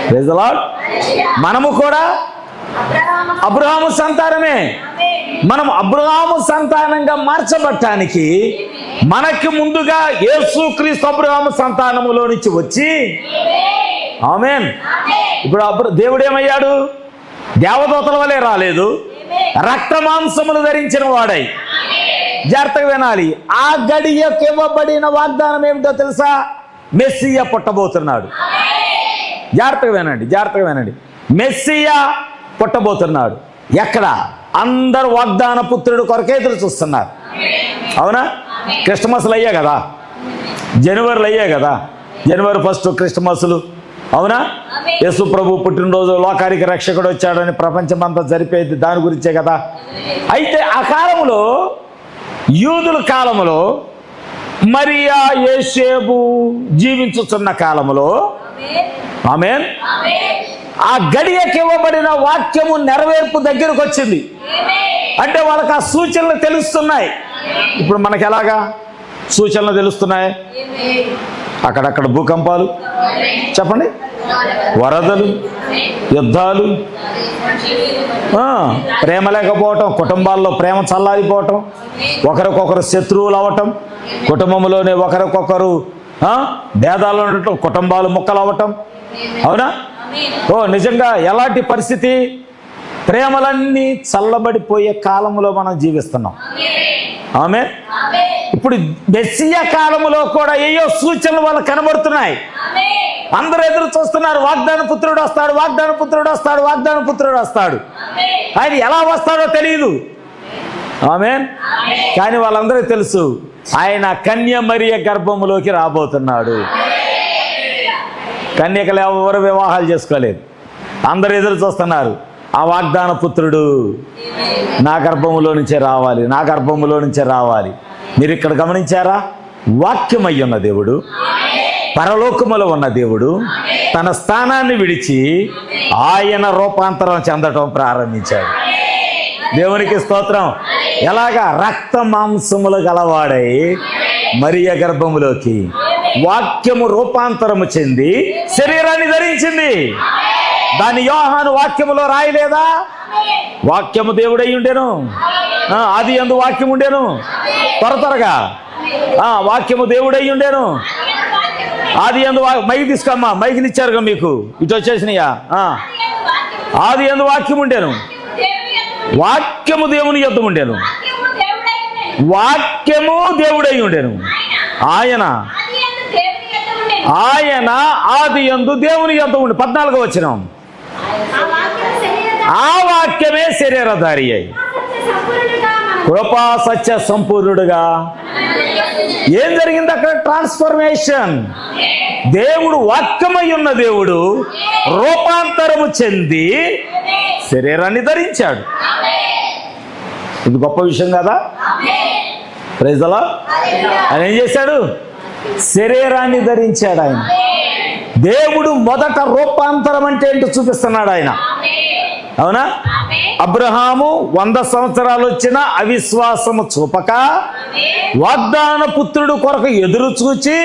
Praise the Lord. మనము కూడా అబ్రహాము సంతానమే. మనం అబ్రహాము సంతానంగా మార్చబడటానికి మనకి ముందుగా యేసుక్రీస్తు అబ్రహాము సంతానములో నుంచి వచ్చి, ఆమేన్, ఇప్పుడు దేవుడు ఏమయ్యాడు? దేవదూతల వలె రాలేదు, రక్త మాంసములు ధరించిన వాడై. జాగ్రత్తగా వినాలి, ఆ గడియకు ఇవ్వబడిన వాగ్దానం ఏమిటో తెలుసా? మెస్సియా పుట్టబోతున్నాడు. జాగ్రత్తగా వినండి, జాగ్రత్తగా వినండి. మెస్సియా పుట్టబోతున్నాడు. ఎక్కడ? అందరు వాగ్దాన పుత్రుడు కొరకే ఎదురు చూస్తున్నారు. అవునా? క్రిస్మస్లు అయ్యా కదా, జనవరిలో అయ్యా కదా, జనవరి 1 క్రిస్మస్లు. అవునా? యేసు ప్రభు పుట్టినరోజు, లోకానికి రక్షకుడు వచ్చాడని ప్రపంచమంతా జరిపేది దాని గురించే కదా. అయితే ఆ కాలంలో, యూదుల కాలంలో, మరియా యేసేపు జీవించుతున్న కాలంలో, ఆమేన్, ఆ గడియకి ఇవ్వబడిన వాక్యము నెరవేర్పు దగ్గరకు వచ్చింది. అంటే వాళ్ళకి ఆ సూచనలు తెలుస్తున్నాయి. ఇప్పుడు మనకి ఎలాగా సూచనలు తెలుస్తున్నాయి? అక్కడక్కడ భూకంపాలు, చెప్పండి, వరదలు, యుద్ధాలు, ప్రేమ లేకపోవటం, కుటుంబాల్లో ప్రేమ చల్లారిపోవటం, ఒకరికొకరు శత్రువులు అవ్వటం, కుటుంబంలోనే ఒకరికొకరు భేదాలు ఉండటం, కుటుంబాలు ముక్కలు అవ్వటం. అవునా? నిజంగా ఎలాంటి పరిస్థితి? ప్రేమలన్నీ చల్లబడిపోయే కాలంలో మనం జీవిస్తున్నాం. ఆమేన్. ఇప్పుడు మెస్సియా కాలంలో కూడా ఏయో సూచనలు వాళ్ళకు కనబడుతున్నాయి. అందరూ ఎదురు చూస్తున్నారు, వాగ్దాన పుత్రుడు వస్తాడు, వాగ్దాన పుత్రుడు వస్తాడు, వాగ్దాన పుత్రుడు వస్తాడు. ఆయన ఎలా వస్తాడో తెలియదు. ఆమేన్. కానీ వాళ్ళందరికీ తెలుసు ఆయన కన్య మరియ గర్భములోకి రాబోతున్నాడు. కన్యకలు ఎవరు వివాహాలు చేసుకోలేదు, అందరూ ఎదురు చూస్తున్నారు. ఆ వాగ్దాన పుత్రుడు నా గర్భములో నుంచే రావాలి, నా గర్భములో నుంచే రావాలి. మీరు ఇక్కడ గమనించారా? వాక్యమై ఉన్న దేవుడు, పరలోకములో ఉన్న దేవుడు తన స్థానాన్ని విడిచి ఆయన రూపాంతరం చెందటం ప్రారంభించాడు. దేవునికి స్తోత్రం. ఎలాగా? రక్త మాంసములు గలవాడై మరియ గర్భములోకి వాక్యము రూపాంతరము చెంది శరీరాన్ని ధరించింది. దాని యోహాను వాక్యములో రాయలేదా? వాక్యము దేవుడై ఉండెను, ఆది యందు వాక్యం ఉండెను. త్వరగా వాక్యము దేవుడై ఉండెను, ఆది యందు మైకి తీసుకోమ్మా, మైకిని ఇచ్చారుగా మీకు, ఇటు వచ్చేసినాయా? ఆది యందు వాక్యం ఉండెను, వాక్యము దేవుని యొద్ద ఉండెను, వాక్యము దేవుడై ఉండెను. ఆయన ఆది యందు దేవుని యొద్ద ఉండి 14వ వచనం. ఆ వాక్యమే శరీరధారి అయి కృపా సత్య సంపూర్ణుడుగా. ఏం జరిగింది అక్కడ? ట్రాన్స్ఫర్మేషన్. దేవుడు వాక్యమై ఉన్న దేవుడు రూపాంతరము చెంది శరీరాన్ని ధరించాడు. ఇది గొప్ప విషయం కదా? Praise the Lord. ఆయన ఏం చేశాడు? శరీరాన్ని ధరించాడు. ఆయన దేవుడు మొదట రూపాంతరం అంటే ఏంటో చూపిస్తున్నాడు ఆయన. అవునా? అబ్రహాము 100 సంవత్సరాలు వచ్చినా అవిశ్వాసము చూపక వాగ్దాన పుత్రుడు కొరకు ఎదురు చూచి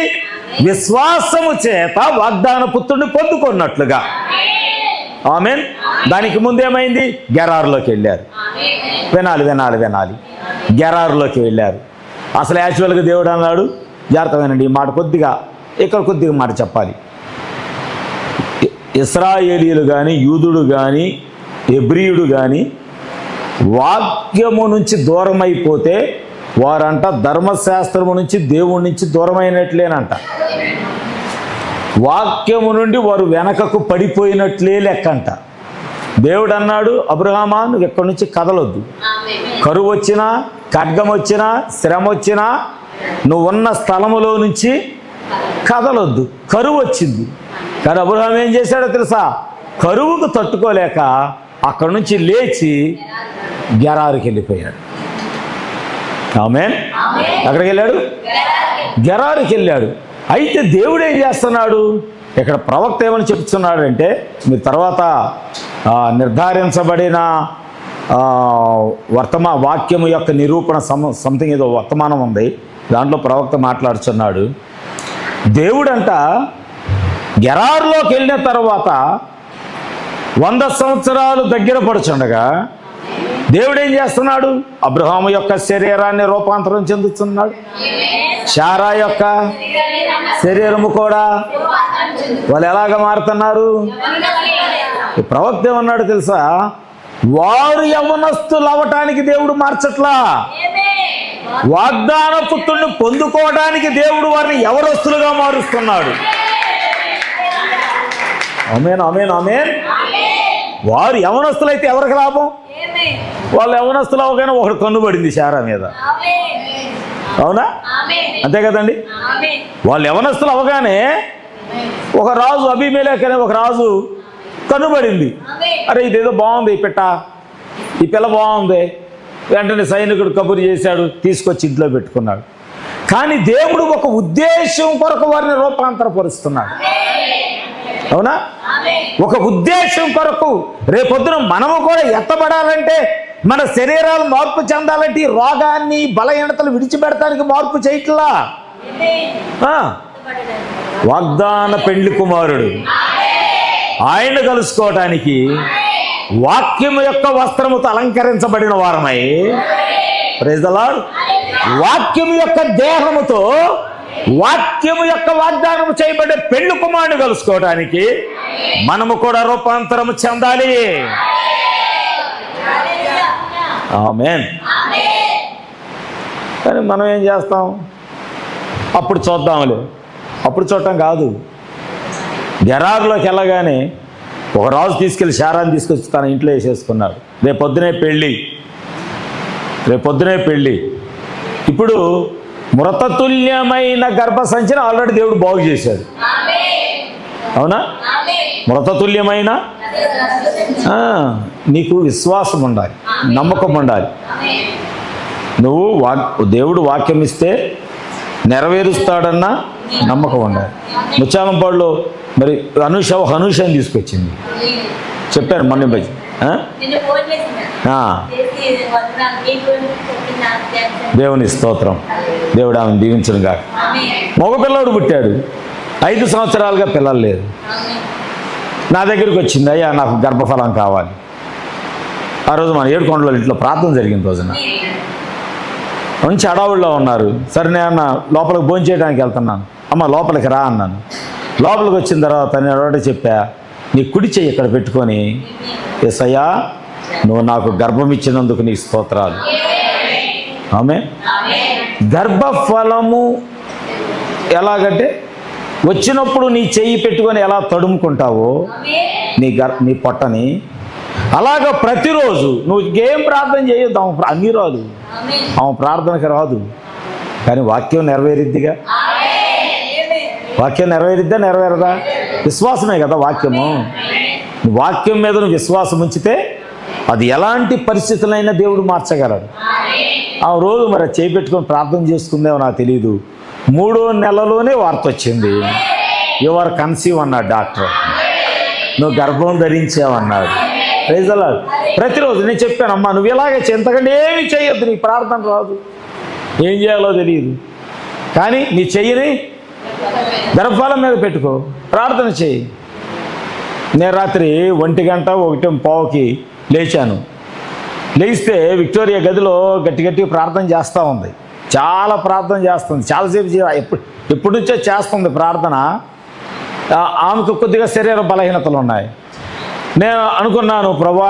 విశ్వాసము చేత వాగ్దాన పుత్రుడిని పొందుకున్నట్లుగా. ఆమేన్. దానికి ముందేమైంది? గెరారులోకి వెళ్ళారు. వినాలి. గెరారులోకి వెళ్ళారు. అసలు యాక్చువల్గా దేవుడు అన్నాడు, జాగ్రత్తగానండి ఈ మాట, కొద్దిగా మాట చెప్పాలి. ఇశ్రాయేలీయులు కానీ, యూదుడు కానీ, హెబ్రీయుడు కానీ వాక్యము నుంచి దూరం అయిపోతే వారంట ధర్మశాస్త్రము నుంచి, దేవుడి నుంచి దూరమైనట్లేనంట. వాక్యము నుండి వారు వెనకకు పడిపోయినట్లే లెక్కంట. దేవుడు అన్నాడు, అబ్రహామా నువ్వు ఎక్కడి నుంచి కదలొద్దు, కరువు వచ్చినా, ఖడ్గం వచ్చినా, శ్రమ వచ్చినా నువ్వు ఉన్న స్థలములో నుంచి కదలొద్దు. కరువు వచ్చింది, కానీ అబ్రహాం ఏం చేశాడో తెలుసా? కరువుకు తట్టుకోలేక అక్కడి నుంచి లేచి గెరారుకి వెళ్ళిపోయాడు. ఆమేన్. ఎక్కడికి వెళ్ళాడు? గెరారుకి వెళ్ళాడు. అయితే దేవుడు ఏం చేస్తున్నాడు? ఇక్కడ ప్రవక్త ఏమని చెప్తున్నాడు అంటే, మీరు తర్వాత నిర్ధారించబడిన వాక్యము యొక్క నిరూపణ సంథింగ్ ఏదో వర్తమానం ఉంది, దాంట్లో ప్రవక్త మాట్లాడుతున్నాడు. దేవుడంట గెరారులోకి వెళ్ళిన తర్వాత 100 సంవత్సరాలు దగ్గర పడుచుండగా దేవుడు ఏం చేస్తున్నాడు? అబ్రహాము యొక్క శరీరాన్ని రూపాంతరం చెందుతున్నాడు. శారా యొక్క శరీరము కూడా వాళ్ళు ఎలాగ మారుతున్నారు? ప్రవక్త ఏమన్నాడు తెలుసా? వారు యవ్వనస్తులు అవ్వటానికి దేవుడు మార్చట్లా, వాగ్దాన పుత్రుడిని పొందుకోవడానికి దేవుడు వారిని యవనస్తులుగా మారుస్తున్నాడు. ఆమేన్, ఆమేన్, ఆమేన్. వారు యవనస్తులైతే ఎవరికి లాభం? వాళ్ళు యవనస్తులు అవగానే ఒకడు కన్నుబడింది శారా మీద. అవునా? అంతే కదండి. వాళ్ళు యవనస్తులు అవగానే ఒక రాజు, అబీమెలెకు అనే ఒక రాజు కన్నుబడింది. అరే ఇదేదో బాగుంది, ఈ పిల్ల బాగుంది. వెంటనే సైనికుడు కబురు చేశాడు, తీసుకొచ్చి ఇంట్లో పెట్టుకున్నాడు. కానీ దేవుడు ఒక ఉద్దేశం కొరకు వారిని రూపాంతరపరుస్తున్నాడు. అవునా? ఒక ఉద్దేశం కొరకు. రేపొద్దున మనము కూడా ఎత్తబడాలంటే, మన శరీరాలు మార్పు చెందాలంటే ఈ రోగాన్ని, బలహీనతలు విడిచిపెడతానికి మార్పు చేయట్లా. వాగ్దాన పెండ్లి కుమారుడు ఆయన కలుసుకోవటానికి వాక్యము యొక్క వస్త్రముతో అలంకరించబడిన వారమై, ప్రైజ్ ది లార్డ్, వాక్యము యొక్క దేహముతో వాక్యము యొక్క వాగ్దానము చేయబడే పెళ్లి కుమారుని కలుసుకోవడానికి మనము కూడా రూపాంతరము చెందాలి. ఆమేన్. కానీ మనం ఏం చేస్తాం? అప్పుడు చూద్దాంలే, అప్పుడు చూడటం కాదు, గెరారులోకి వెళ్ళగానే ఒక రాజు తీసుకెళ్ళి శారాన్ని తీసుకొచ్చి తన ఇంట్లో వేసేసుకున్నాడు. రేపొద్దునే పెళ్ళి. ఇప్పుడు మృతతుల్యమైన గర్భసంచిని ఆల్రెడీ దేవుడు బాగు చేశాడు. అవునా? మృతతుల్యమైన నీకు విశ్వాసం ఉండాలి, నమ్మకం ఉండాలి. నువ్వు దేవుడు వాక్యం ఇస్తే నెరవేరుస్తాడన్న నమ్మకం ఉండాలి. ముచ్చాలంపాడులో మరి అనూషని తీసుకొచ్చింది, చెప్పారు మొన్న బజ్జి. దేవుని స్తోత్రం. దేవుడు ఆమెను దీవించను కాక. మగపిల్లవాడు పుట్టాడు, 5 సంవత్సరాలుగా పిల్లలు లేదు. నా దగ్గరికి వచ్చింది, అయ్యా నాకు గర్భఫలం కావాలి. ఆ రోజు మన ఏడుకొండలో ఇంట్లో ప్రార్థన జరిగిన రోజున మంచి అడవుల్లో ఉన్నారు. సరే నేను లోపలికి భోంచేయడానికి వెళ్తున్నాను, అమ్మ లోపలికి రా అన్నాను. లోపలికి వచ్చిన తర్వాత నేను ఒకటే చెప్పా, నీ కుడి చెయ్యి ఇక్కడ పెట్టుకొని, యేసయ్యా నువ్వు నాకు గర్భం ఇచ్చినందుకు నీ స్తోత్రాలు. ఆమె గర్భఫలము ఎలాగంటే వచ్చినప్పుడు నీ చెయ్యి పెట్టుకొని ఎలా తడుముకుంటావో నీ పొట్టని, అలాగ ప్రతిరోజు నువ్వు ఏం ప్రార్థన చేయొద్దు. అన్నీ రాదు, ఆమె ప్రార్థనకి రాదు, కానీ వాక్యం నెరవేరిద్దిగా. వాక్యం నెరవేరిద్దా నెరవేరదా? విశ్వాసమే కదా వాక్యము. వాక్యం మీద నువ్వు విశ్వాసం ఉంచితే అది ఎలాంటి పరిస్థితులైనా దేవుడు మార్చగలడు. ఆ రోజు మరి చేయి పెట్టుకొని ప్రార్థన చేసుకుందేమో నాకు తెలియదు. 3వ నెలలోనే వార్త వచ్చింది, యువర్ కన్సీవ్ అన్నాడు డాక్టర్, నువ్వు గర్భం ధరించావన్నాడు. ప్రైజలాడ్. ప్రతిరోజు నేను చెప్పాను, అమ్మా నువ్వు ఇలాగే ఎంతకంటే ఏమి చేయొద్దు, నీ ప్రార్థన రాదు, ఏం చేయాలో తెలియదు, కానీ నీ చెయ్యిని గర్భఫలం మీద పెట్టుకో, ప్రార్థన చేయి. నేను రాత్రి 1:15కి లేచాను. లేస్తే విక్టోరియా గదిలో గట్టి ప్రార్థన చేస్తూ ఉంది, చాలా ప్రార్థన చేస్తుంది, చాలాసేపు ఎప్పటి నుంచో చేస్తుంది ప్రార్థన. ఆమెకు కొద్దిగా శరీర బలహీనతలు ఉన్నాయి. నేను అనుకున్నాను, ప్రభా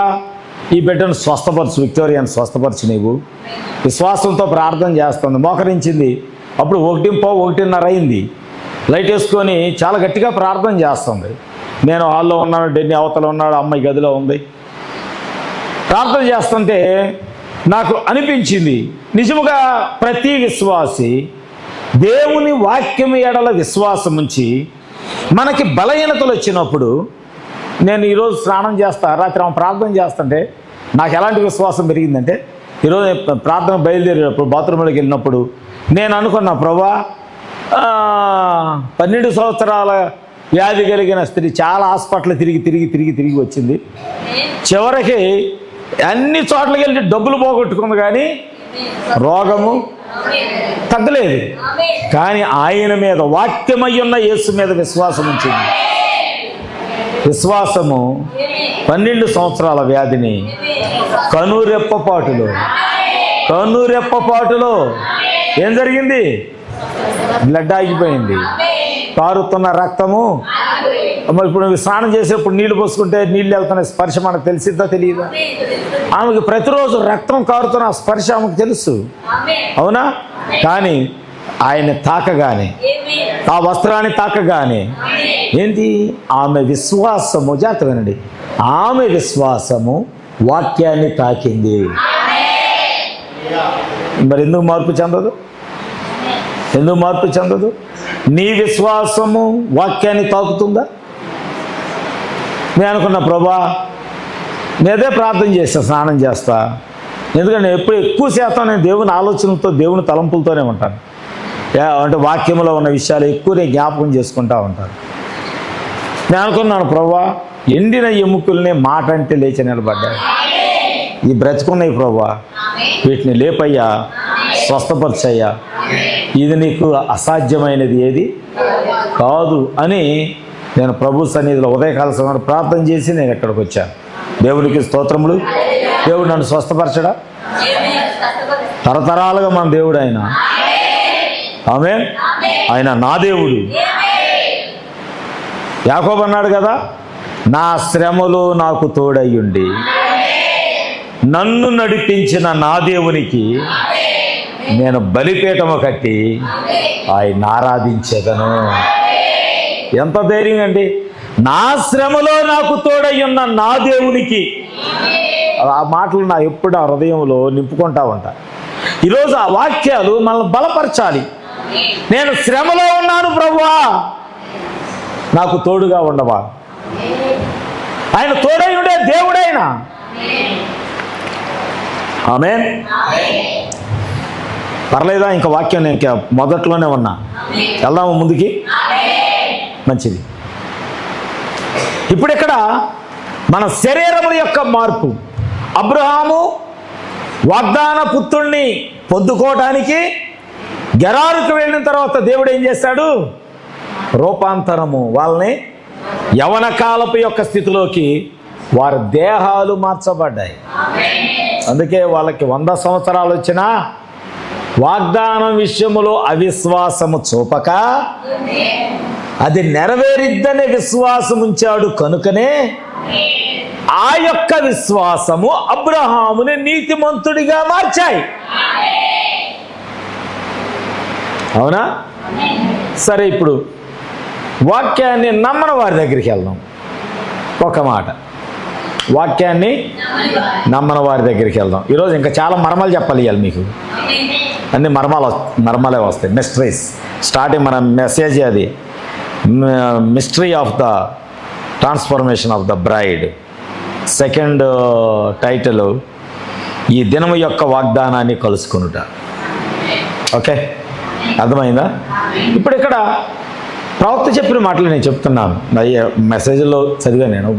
ఈ బిడ్డను స్వస్థపరచు, విక్టోరియాను స్వస్థపరచు. నీవు విశ్వాసంతో ప్రార్థన చేస్తుంది. మోకరించింది. అప్పుడు 1:30 అయింది. లైట్ వేసుకొని చాలా గట్టిగా ప్రార్థన చేస్తుంది. నేను హాల్లో ఉన్నాను, డెన్ని అవతల ఉన్నాడు, అమ్మాయి గదిలో ఉంది. ప్రార్థన చేస్తుంటే నాకు అనిపించింది, నిజముగా ప్రతి విశ్వాసి దేవుని వాక్యం ఎడల విశ్వాసం ఉంచి మనకి బలహీనతలు వచ్చినప్పుడు, నేను ఈరోజు స్నానం చేస్తా, రాత్రి ఆమె ప్రార్థన చేస్తుంటే నాకు ఎలాంటి విశ్వాసం పెరిగిందంటే, ఈరోజు ప్రార్థన బయలుదేరేటప్పుడు బాత్రూంలోకి వెళ్ళినప్పుడు నేను అనుకున్నా, ప్రభా 12 సంవత్సరాల వ్యాధి కలిగిన స్త్రీ చాలా హాస్పిటల్ తిరిగి వచ్చింది. చివరికి అన్ని చోట్లకి వెళ్ళి డబ్బులు పోగొట్టుకుంది, కానీ రోగము తగ్గలేదు. కానీ ఆయన మీద, వాక్యమై ఉన్న యేసు మీద విశ్వాసం ఉంచింది. విశ్వాసము 12 సంవత్సరాల వ్యాధిని కనురెప్పపాటులో ఏం జరిగింది? బ్లడ్ ఆగిపోయింది, కారుతున్న రక్తము. ఇప్పుడు నువ్వు స్నానం చేసేప్పుడు నీళ్లు పోసుకుంటే నీళ్ళు వెళ్తున్న స్పర్శ మనకు తెలిసిద్దా తెలియదా? ఆమెకు ప్రతిరోజు రక్తం కారుతున్న స్పర్శ ఆమెకు తెలుసు, అవునా? కానీ ఆయన తాకగానే, ఆ వస్త్రాన్ని తాకగానే ఏంటి? ఆమె విశ్వాసము, జాగ్రత్త వినండి, ఆమె విశ్వాసము వాక్యాన్ని తాకింది. మరి ఎందుకు మార్పు చెందదు? నీ విశ్వాసము వాక్యాన్ని తాకుతుందా? నేను అనుకున్నా, ప్రభా నేనే ప్రార్థన చేస్తా, స్నానం చేస్తా, ఎందుకంటే ఎప్పుడు ఎక్కువ శాతం నేను దేవుని ఆలోచనలతో, దేవుని తలంపులతోనే ఉంటాను. అంటే వాక్యంలో ఉన్న విషయాలు ఎక్కువ నేను జ్ఞాపకం చేసుకుంటూ ఉంటాను. నేను అనుకున్నాను, ప్రభా ఎండిన ఎముకల్ని మాట అంటే లేచి నిలబడ్డాయి, ఈ బ్రతుకున్నాయి ప్రభా, వీటిని లేపయ్యా, స్వస్థపరచయ్యా, ఇది నీకు అసాధ్యమైనది ఏది కాదు అని నేను ప్రభు సన్నిధిలో ఉదయకాల సమయంలో ప్రార్థన చేసి నేను ఎక్కడికి వచ్చాను. దేవునికి స్తోత్రములు. దేవుడు నన్ను స్వస్థపరచడా? తరతరాలుగా మన దేవుడు ఆయన. ఆమేన్. ఆయన నా దేవుడు. యాకోబు అన్నాడు కదా, నా శ్రమలు నాకు తోడయ్యుండి నన్ను నడిపించిన నా దేవునికి నేను బలిపీఠము కట్టి ఆయన ఆరాధించేదను. ఎంత ధైర్యం అండి! నా శ్రమలో నాకు తోడై ఉన్న నా దేవునికి. ఆ మాటలు నా ఎప్పుడు ఆ హృదయంలో నింపుకుంటా ఉంటా. ఈరోజు ఆ వాక్యాలు మనల్ని బలపరచాలి. నేను శ్రమలో ఉన్నాను ప్రభువా, నాకు తోడుగా ఉండవా. ఆయన తోడై ఉండే దేవుడైన. ఆమేన్. పర్లేదా? ఇంకా వాక్యం నేను ఇంకా మొదట్లోనే ఉన్నా. వెళ్దాము ముందుకి. మంచిది. ఇప్పుడు ఇక్కడ మన శరీరముల యొక్క మార్పు. అబ్రహాము వాగ్దాన పుత్రుణ్ణి పొందుకోవటానికి గెరారుకు వెళ్ళిన తర్వాత దేవుడు ఏం చేశాడు? రూపాంతరము, వాళ్ళని యవన కాలపు యొక్క స్థితిలోకి వారి దేహాలు మార్చబడ్డాయి. అందుకే వాళ్ళకి 100 సంవత్సరాలు వచ్చినా వాగ్దానం విషయములో అవిశ్వాసము చూపక అది నెరవేరిద్దనే విశ్వాసం ఉంచాడు. కనుకనే ఆ యొక్క విశ్వాసము అబ్రహాముని నీతిమంతుడిగా మార్చాయి. అవునా? సరే, ఇప్పుడు వాక్యాన్ని నమ్మని వారి దగ్గరికి వెళ్దాం. ఒక మాట, వాక్యాన్ని నమ్మని వారి దగ్గరికి వెళ్దాం. ఈరోజు ఇంకా చాలా మర్మాలు చెప్పాలి ఇవాళ మీకు. అన్ని మర్మాలే వస్తాయి. మిస్టరీస్. స్టార్టింగ్ మన మెసేజ్ అది, mystery of the transformation of the braid. Second title, ఈ దినము యొక్క వాగ్దానాన్ని కలుసుకొనుట. ఓకే, అర్థమైందా? ఇప్పుడు ఇక్కడ ప్రవక్త చెప్పిన మాటలు నేను చెప్తున్నాను. మెసేజ్లో చదివా, నేను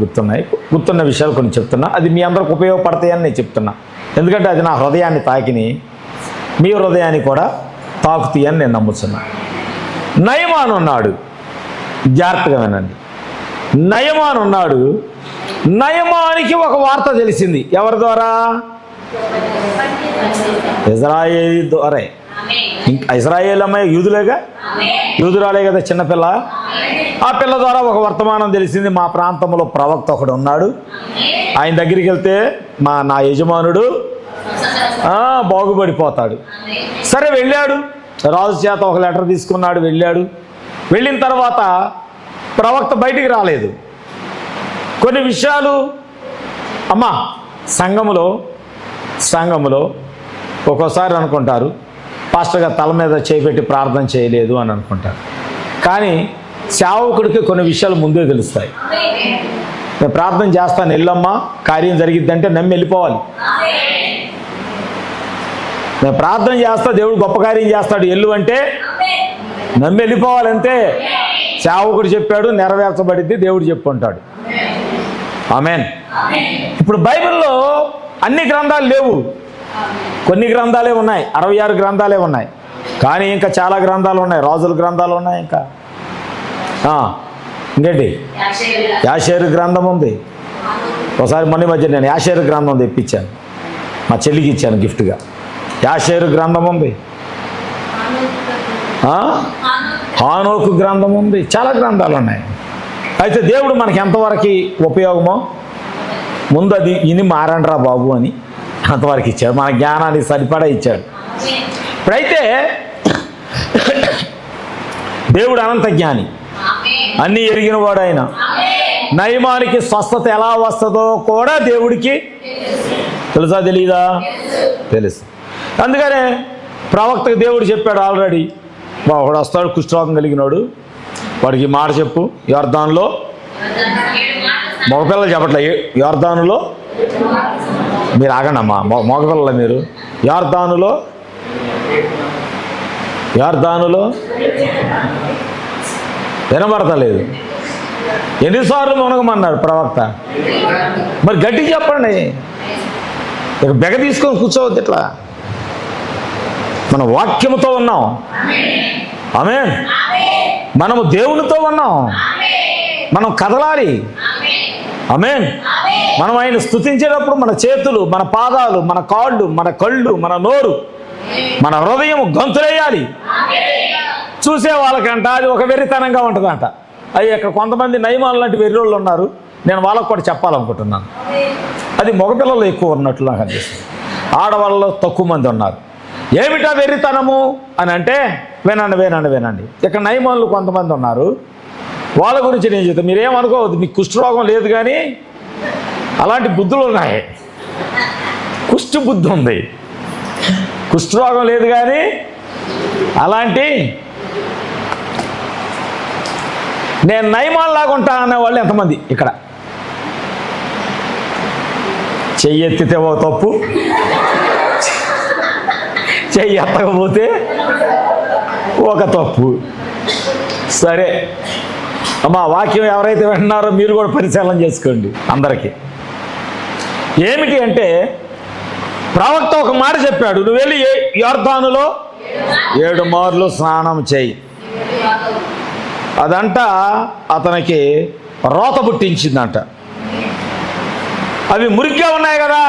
గుర్తున్న విషయాలు కొన్ని చెప్తున్నా. అది మీ అందరికి ఉపయోగపడతాయని నేను చెప్తున్నా. ఎందుకంటే అది నా హృదయాన్ని తాకిని మీ హృదయాన్ని కూడా తాకుతాయని నేను నమ్ముతున్నా. నయమాను ఉన్నాడు, జాగ్రత్తగా వినండి. నయమాను ఉన్నాడు. నయమానికి ఒక వార్త తెలిసింది. ఎవరి ద్వారా? ఇజ్రాయేలీ ద్వారా. ఇజ్రాయేల్ అమ్మాయి యూదులేగా, యూదురాలే కదా చిన్నపిల్ల. ఆ పిల్ల ద్వారా ఒక వర్తమానం తెలిసింది. మా ప్రాంతంలో ప్రవక్త ఒకడు ఉన్నాడు, ఆయన దగ్గరికి వెళ్తే నా యజమానుడు బాగుపడిపోతాడు. సరే, వెళ్ళాడు. రాజు చేత ఒక లెటర్ తీసుకున్నాడు. వెళ్ళిన తర్వాత ప్రవక్త బయటికి రాలేదు. కొన్ని విషయాలు అమ్మా సంఘములో ఒక్కోసారి అనుకుంటారు, పాస్టర్ గారు తల మీద చేపెట్టి ప్రార్థన చేయలేదు అని అనుకుంటారు. కానీ సేవకుడికి కొన్ని విషయాలు ముందే తెలుస్తాయి. నేను ప్రార్థన చేస్తాను, వెళ్ళమ్మా, కార్యం జరిగిద్దంటే నమ్మి వెళ్ళిపోవాలి. నేను ప్రార్థన చేస్తా, దేవుడు గొప్ప కార్యం చేస్తాడు, వెళ్ళు అంటే నమ్మి వెళ్ళిపోవాలంటే. సేవకుడు చెప్పాడు, నెరవేర్చబడిద్ది, దేవుడు చెప్పుకుంటాడు. ఆమేన్. ఇప్పుడు బైబిల్లో అన్ని గ్రంథాలు లేవు, కొన్ని గ్రంథాలే ఉన్నాయి. 66 గ్రంథాలే ఉన్నాయి. కానీ ఇంకా చాలా గ్రంథాలు ఉన్నాయి. రాజుల గ్రంథాలు ఉన్నాయి. ఇంకేంటి, యాషేరు గ్రంథం ఉంది. ఒకసారి మొన్న మధ్య నేను యాషేరు గ్రంథం తెప్పించాను, మా చెల్లికి ఇచ్చాను గిఫ్ట్గా. యాషేరు గ్రంథం ఉంది, హానోకు గ్రంథం ఉంది, చాలా గ్రంథాలు ఉన్నాయి. అయితే దేవుడు మనకి ఎంతవరకు ఉపయోగమో ముందు అది ఇని మారండ్రా బాబు అని అంతవరకు ఇచ్చాడు. మన జ్ఞానానికి సరిపడా ఇచ్చాడు. ఇప్పుడైతే దేవుడు అనంత జ్ఞాని, అన్నీ ఎరిగిన వాడు ఆయన. నయమానికి స్వస్థత ఎలా వస్తుందో కూడా దేవుడికి తెలుసా తెలీదా? తెలుసు. అందుకనే ప్రవక్తకు దేవుడు చెప్పాడు ఆల్రెడీ, ఒకడు వస్తాడు కుష్ఠరోగం కలిగినాడు, వాడికి మాట చెప్పు, యొర్దానులో, మగపిల్లలు చెప్పట్లే, యొర్దానులో, మీరు ఆగండి అమ్మా, మగపిల్లల మీరు, యొర్దానులో వినబడతలేదు. ఎన్నిసార్లు మునగమన్నాడు ప్రవక్త? మరి గట్టిగా చెప్పండి. ఇక బెగ తీసుకొని కూర్చోవద్దు. ఇట్లా మన వాక్యముతో ఉన్నాం. ఆమేన్. మనము దేవునితో ఉన్నాం. మనం కదలాలి. ఆమేన్. మనం ఆయన స్తుతించేటప్పుడు మన చేతులు, మన పాదాలు, మన కాళ్ళు, మన కళ్ళు, మన నోరు, మన హృదయం గొంతులేయాలి. చూసే వాళ్ళకంట అది ఒక వెర్రితనంగా ఉంటుందంట. అయ్యి ఇక్కడ కొంతమంది నయమాలు లాంటి వెర్రోళ్ళు ఉన్నారు, నేను వాళ్ళకు కూడా చెప్పాలనుకుంటున్నాను. అది మగపిల్లలు ఎక్కువ ఉన్నట్లు నాకు అనిపిస్తుంది, ఆడవాళ్ళలో తక్కువ మంది ఉన్నారు. ఏమిటా వెర్రితనము అని అంటే, వినండి. ఇక్కడ నయమాలు కొంతమంది ఉన్నారు, వాళ్ళ గురించి నేను చెప్తాను. మీరేమనుకోవద్దు, మీకు కుష్ఠరోగం లేదు, కానీ అలాంటి బుద్ధులు ఉన్నాయి. కుష్ఠ బుద్ధి ఉంది. కుష్ఠరోగం లేదు కానీ అలాంటి నేను నయమాన్లాగా ఉంటా అనేవాళ్ళు ఎంతమంది ఇక్కడ? చెయ్యెత్తితే ఓ తప్పు, చెయ్యి ఎత్తకపోతే ఒక తప్పు. సరే అమ్మా, వాక్యం ఎవరైతే వింటున్నారో మీరు కూడా పరిశీలన చేసుకోండి. అందరికీ ఏమిటి అంటే, ప్రవక్త ఒక మాట చెప్పాడు, నువ్వు వెళ్ళి యొర్దానులో 7 మార్లు స్నానం చేయి. అదంట అతనికి రోత పుట్టించిందంట. అవి మురికిగా ఉన్నాయి కదా,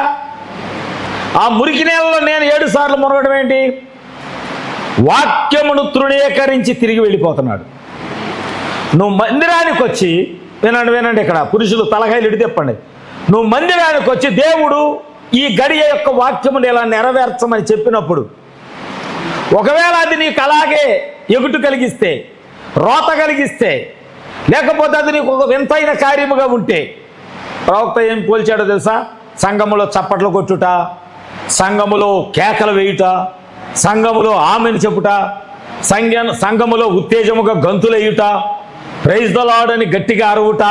ఆ మురికి నీళ్ళలో నేను 7 సార్లు మునగడం ఏంటి? వాక్యమును తృణీకరించి తిరిగి వెళ్ళిపోతున్నాడు. నువ్వు మందిరానికి వచ్చి, వినండి ఇక్కడ పురుషులు తలకాయలు ఇడి తెప్పండి. నువ్వు మందిరానికి వచ్చి దేవుడు ఈ గడియ యొక్క వాక్యమును ఇలా నెరవేర్చమని చెప్పినప్పుడు, ఒకవేళ అది నీకు అలాగే ఎగుటు కలిగిస్తే, రోత కలిగిస్తే, లేకపోతే అది నీకు ఒక వింతైన కార్యముగా ఉంటే, ప్రవక్త ఏం పోల్చాడో తెలుసా? సంఘములో చప్పట్లు కొట్టుట, సంఘములో కేకలు వేయుట, సంఘములో ఆమెను చెప్పుట, సంఘములో ఉత్తేజముగా గంతులేయుట, ప్రైజ్ ద లార్డ్ అని గట్టిగా అరువుట.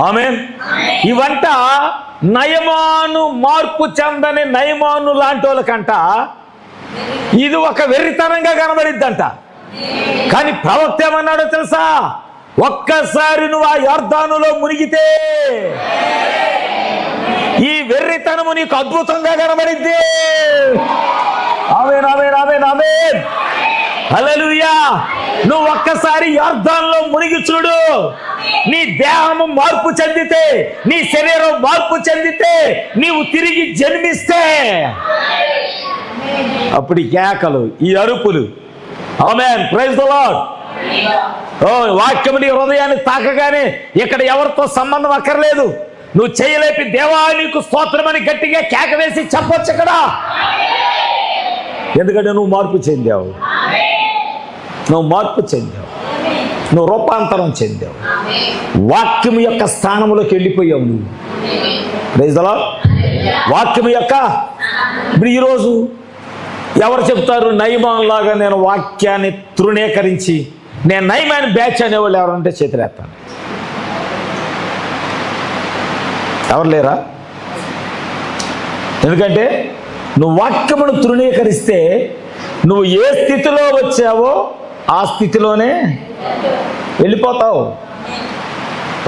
ఆమేన్. ఇవంట నయమాను మార్పు చెందని నయమాను లాంటి వాళ్ళకంట ఇది ఒక వెర్రితనంగా కనబడిద్దంట. కానీ ప్రవక్త ఏమన్నాడో తెలుసా? ఒక్కసారి నువ్వు ఆ యొర్దానులో మునిగితే ఈ వెర్రితనము నీకు అద్భుతంగా కనబడిద్ది. ఆమేన్, ఆమేన్, ఆమేన్, ఆమేన్. హల్లెలూయా. నువ్వు ఒక్కసారి యొర్దానులో మునిగి చూడు. నీ దేహము మార్పు చెందితే, నీ శరీరం మార్పు చెందితే, నీవు తిరిగి జన్మిస్తే, అప్పుడు ఈ కేకలు, ఈ అరుపులు, ఆమేన్, ప్రైజ్ ద లార్డ్. ఓ వాక్యము నీ హృదయాన్ని తాకగానే ఇక్కడ ఎవరితో సంబంధం అక్కర్లేదు. నువ్వు చేయలేపి దేవా నీకు స్తోత్రమని గట్టిగా కేక వేసి చెప్పొచ్చు ఇక్కడ. ఎందుకంటే నువ్వు మార్పు చెందావు, నువ్వు మార్పు చెందావు, నువ్వు రూపాంతరం చెందావు, వాక్యం యొక్క స్థానంలోకి వెళ్ళిపోయావు నువ్వు. Praise the Lord. వాక్యం యొక్క ఇప్పుడు ఈరోజు ఎవరు చెప్తారు? నయమాన్ లాగా నేను వాక్యాన్ని తృణీకరించి నేను నయమాన్ బ్యాచ్ అనేవాళ్ళు ఎవరంటే చేతులేస్తాను. ఎవరు లేరా? ఎందుకంటే నువ్వు వాక్యమును తృణీకరిస్తే నువ్వు ఏ స్థితిలో వచ్చావో ఆ స్థితిలోనే వెళ్ళిపోతావు.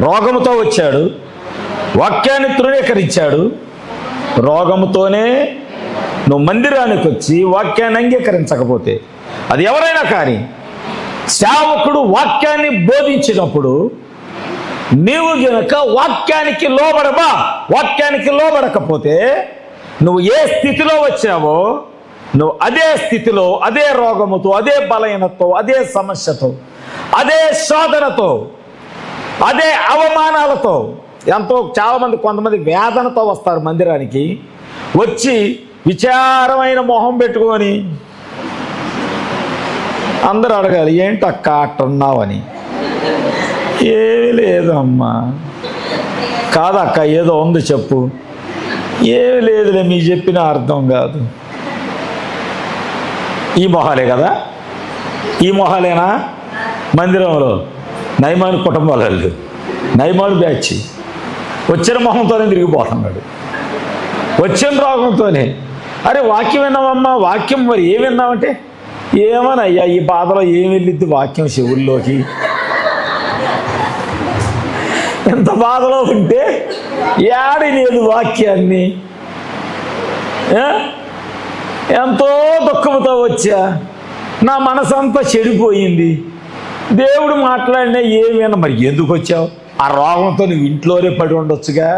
రోగముతో వచ్చాడు, వాక్యాన్ని తృణీకరించాడు, రోగముతోనే నువ్వు మందిరానికి వచ్చి వాక్యాన్ని అంగీకరించకపోతే, అది ఎవరైనా కానీ సేవకుడు వాక్యాన్ని బోధించినప్పుడు నీవు గనక వాక్యానికి లోబడమా, వాక్యానికి లోబడకపోతే నువ్వు ఏ స్థితిలో వచ్చావో నువ్వు అదే స్థితిలో, అదే రోగముతో, అదే బలహీనతతో, అదే సమస్యతో, అదే శోధనతో, అదే అవమానాలతో, చాలామంది కొంతమంది వేదనతో వస్తారు మందిరానికి. వచ్చి విచారమైన మొహం పెట్టుకొని అందరూ అడగాలి, ఏంటి అక్క అట్టున్నావని. ఏమీ లేదమ్మా. కాదక్క ఏదో ఉంది చెప్పు. ఏమీ లేదులే, మీకు చెప్పిన అర్థం కాదు. ఈ మొహాలే కదా, ఈ మొహాలేనా మందిరంలో నయమాను కుటుంబాల వాళ్ళు, నయమాను బ్యాచ్ వచ్చిన మొహంతోనే తిరిగిపోతున్నాడు, వచ్చిన రోగంతోనే. అరే వాక్యం విన్నామమ్మా, వాక్యం మరి ఏం విన్నామంటే, ఏమనయ్యా ఈ బాధలో ఏం వెళ్ళిద్ది వాక్యం చెవుల్లోకి. ఎంత బాధలో ఉంటే ఏడి లేదు వాక్యాన్ని. ఎంతో దుఃఖంతో వచ్చా, నా మనసంతా చెడిపోయింది, దేవుడు మాట్లాడినా ఏమైనా. మరి ఎందుకు వచ్చావు? ఆ రోగంతో నువ్వు ఇంట్లోనే పడి ఉండొచ్చుగా.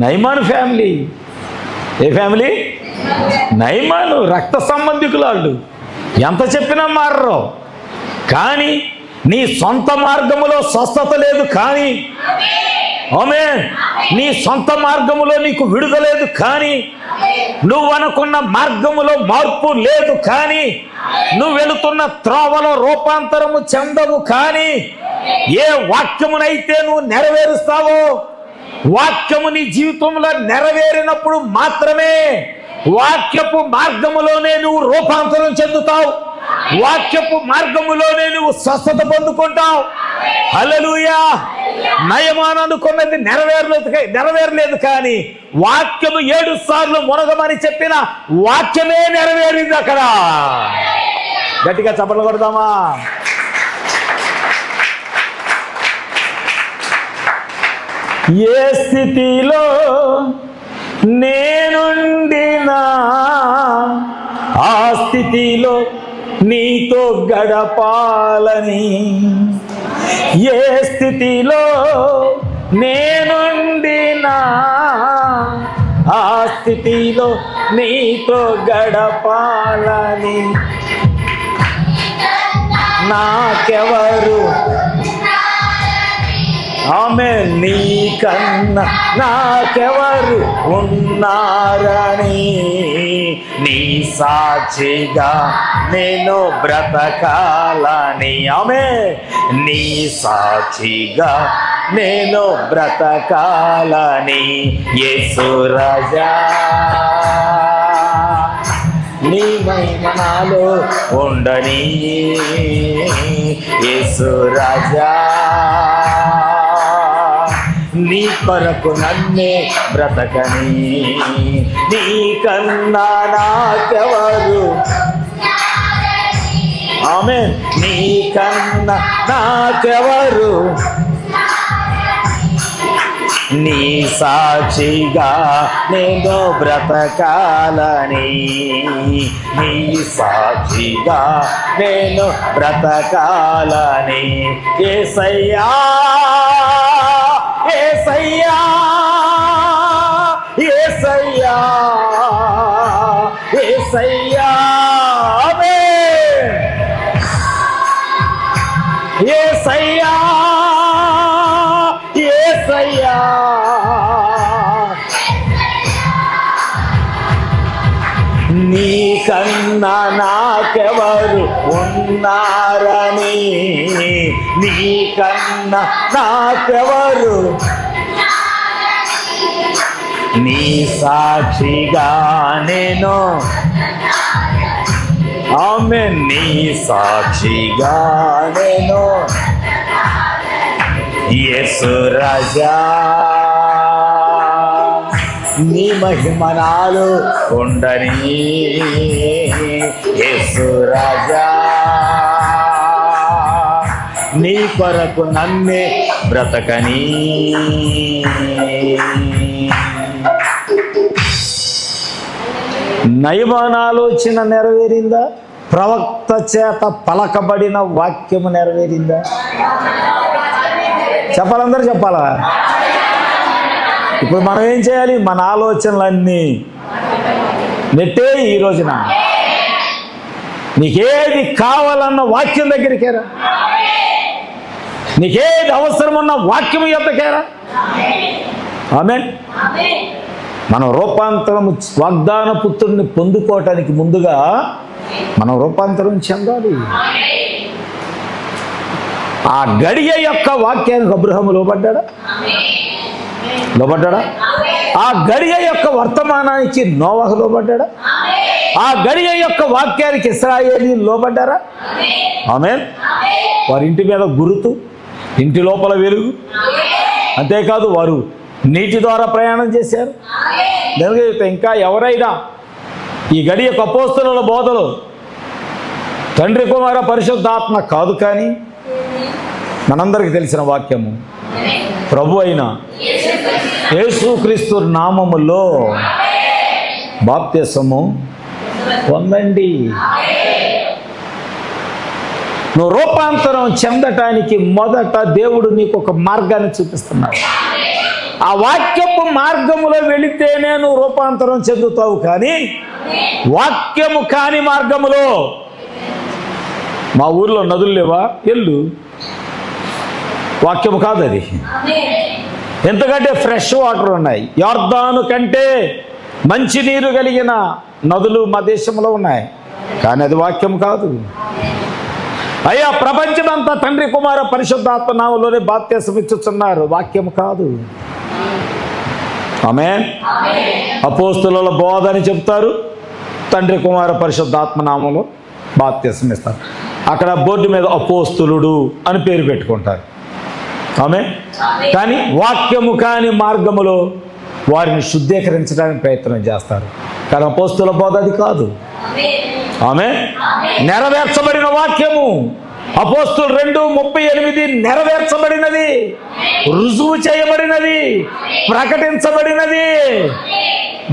నయమాను ఫ్యామిలీ. ఏ ఫ్యామిలీ? నయమాను రక్త సంబంధికులు వాళ్ళు. ఎంత చెప్పినా మారరు. కానీ నీ సొంత మార్గములో స్వస్థత లేదు, కానీ ఆమేన్, నీ సొంత మార్గములో నీకు విడుదల లేదు, కానీ నువ్వు అనుకున్న మార్గములో మార్పు లేదు, కానీ నువ్వు వెళుతున్న త్రోవలో రూపాంతరము చెందవు. కానీ ఏ వాక్యమునైతే నువ్వు నెరవేరుస్తావో, వాక్యము నీ జీవితంలో నెరవేరినప్పుడు మాత్రమే వాక్యపు మార్గములోనే నువ్వు రూపాంతరం చెందుతావు. వాక్యపు మార్గములోనే నువ్వు స్వస్థత పొందుకుంటావు. హల్లెలూయా. నయమాన్ అనుకున్నది నెరవేరలేదు, కానీ వాక్యము 7 సార్లు మునగమని చెప్పిన వాక్యమే నెరవేరింది అక్కడ. గట్టిగా చప్పట్లు కొడదామా? ఏ స్థితిలో నేనుండినా ఆ స్థితిలో నీతో గడపాలని, ఏ స్థితిలో నేనుండినా ఆ స్థితిలో నీతో గడపాలని, నాకెవరు ఆమేన్ నీకన్నా నాకెవరు ఉన్నారని, నీ సాక్షిగా నేను బ్రతకాలని. ఆమేన్ నీ సాక్షిగా నేను బ్రతకాలని. యేసు రాజా నీ మహిమ నాలో ఉండని, యేసు రాజా నీ కొరకు నన్నే బ్రతకని, నీకన్నా నాకెవరు ఆమేన్ నీకన్నా నాకెవరు, నీ సాక్షిగా నేను బ్రతకాలని, నీ సాక్షిగా నేను బ్రతకాలని. యేసయ్యా యేసయ్యా యేసయ్యా యేసయ్యా ఆమేన్ యేసయ్యా యేసయ్యా నీకన్నా నాకెవరు ఉన్నారని, నీకన్నా నాకెవరు, నీ సాక్షిగా నేను ఆమేన్ నీ సాక్షిగా నేను యేసు రాజా నీ మహిమ నాలో ఉండని, యేసు రాజా నీ కొరకు నన్నే బ్రతకని. నయమాన్ ఆలోచన నెరవేరిందా? ప్రవక్త చేత పలకబడిన వాక్యము నెరవేరిందా? చెప్పాలందరూ చెప్పాలా? ఇప్పుడు మనం ఏం చేయాలి? మన ఆలోచనలన్నీ నెట్టే. ఈ రోజున నీకేది కావాలన్న వాక్యం దగ్గరికేరా, నీకేది అవసరమున్న వాక్యం యొద్దకేరా. ఆమేన్. మనం రూపాంతరం వాగ్దాన పుత్రుడిని పొందుకోవటానికి ముందుగా మనం రూపాంతరం చెందాలి. ఆ గడియ యొక్క వాక్యానికి అబ్రహాము లోబడ్డాడా? లోబడ్డాడా? ఆ గడియ యొక్క వర్తమానానికి నోవహు లోబడ్డాడా? ఆ గడియ యొక్క వాక్యానికి ఇశ్రాయేలీయులు లోబడ్డారా? ఆమేన్. వారి ఇంటి మీద గురుతు, ఇంటి లోపల వెలుగు. అంతేకాదు వారు నీటి ద్వారా ప్రయాణం చేశారు. ఇంకా ఎవరైనా ఈ గడియ అపోస్తలుల బోధలు తండ్రి కుమార పరిశుద్ధాత్మ కాదు, కానీ మనందరికీ తెలిసిన వాక్యము ప్రభు అయిన యేసుక్రీస్తు నామములో బాప్తిసము పొందండి. నువ్వు రూపాంతరం చెందటానికి మొదట దేవుడు నీకు ఒక మార్గాన్ని చూపిస్తున్నాడు. ఆ వాక్యపు మార్గములో వెళితేనే నువ్వు రూపాంతరం చెందుతావు. కానీ వాక్యము కాని మార్గములో, మా ఊర్లో నదులు లేవా? ఎల్లు, వాక్యము కాదు అది. ఎందుకంటే ఫ్రెష్ వాటర్ ఉన్నాయి. యొర్దాను కంటే మంచి నీరు కలిగిన నదులు మా దేశంలో ఉన్నాయి. కానీ అది వాక్యం కాదు. అయ్యా, ప్రపంచమంతా తండ్రి కుమార పరిశుద్ధాత్మ నామములోనే బాప్తిసం ఇచ్చుచున్నారు, వాక్యం కాదు. ఆమేన్. అపోస్తుల బోధ అని చెప్తారు, తండ్రి కుమార పరిశుద్ధాత్మ నామములో బాప్తిసం ఇస్తారు. అక్కడ బోర్డు మీద అపోస్తులుడు అని పేరు పెట్టుకుంటారు. ఆమేన్. కానీ వాక్యము కాని మార్గములో వారిని శుద్ధీకరించడానికి ప్రయత్నం చేస్తారు. కానీ అపోస్తుల బోధ అది కాదు. ఆమేన్. నెరవేర్చబడిన వాక్యము అపోస్తులు 2:38 నెరవేర్చబడినది, రుజువు చేయబడినది, ప్రకటించబడినది.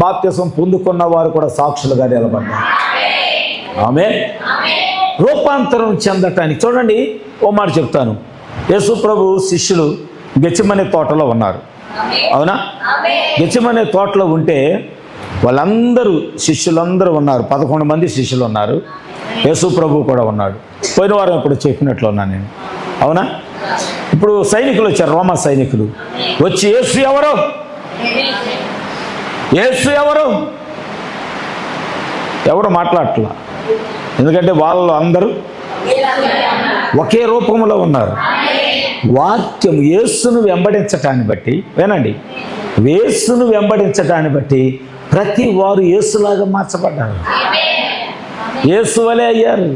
బాప్తిసం పొందుకున్న వారు కూడా సాక్షులుగా నిలబడ్డారు. ఆమేన్. రూపాంతరం చెందటానికి చూడండి, ఓ మాట చెప్తాను. యేసు ప్రభు శిష్యులు గెత్సేమనే తోటలో ఉన్నారు, అవునా? గెత్సేమనే తోటలో ఉంటే వాళ్ళందరూ శిష్యులందరూ ఉన్నారు, 11 మంది శిష్యులు ఉన్నారు. యేసు ప్రభు కూడా ఉన్నాడు. పోయిన వారం ఇప్పుడు చెప్పినట్లు ఉన్నాను నేను, అవునా? ఇప్పుడు సైనికులు వచ్చారు, రోమా సైనికులు వచ్చి యేసు ఎవరు, యేసు ఎవరు, ఎవరు మాట్లాడట్లా. ఎందుకంటే వాళ్ళు అందరూ ఒకే రూపంలో ఉన్నారు. వాక్యం యేసును వెంబడించటాన్ని బట్టి, వినండి, యేసును వెంబడించటాన్ని బట్టి ప్రతి వారు యేసులాగా మార్చబడ్డారు, యేసు వలె అయ్యారు.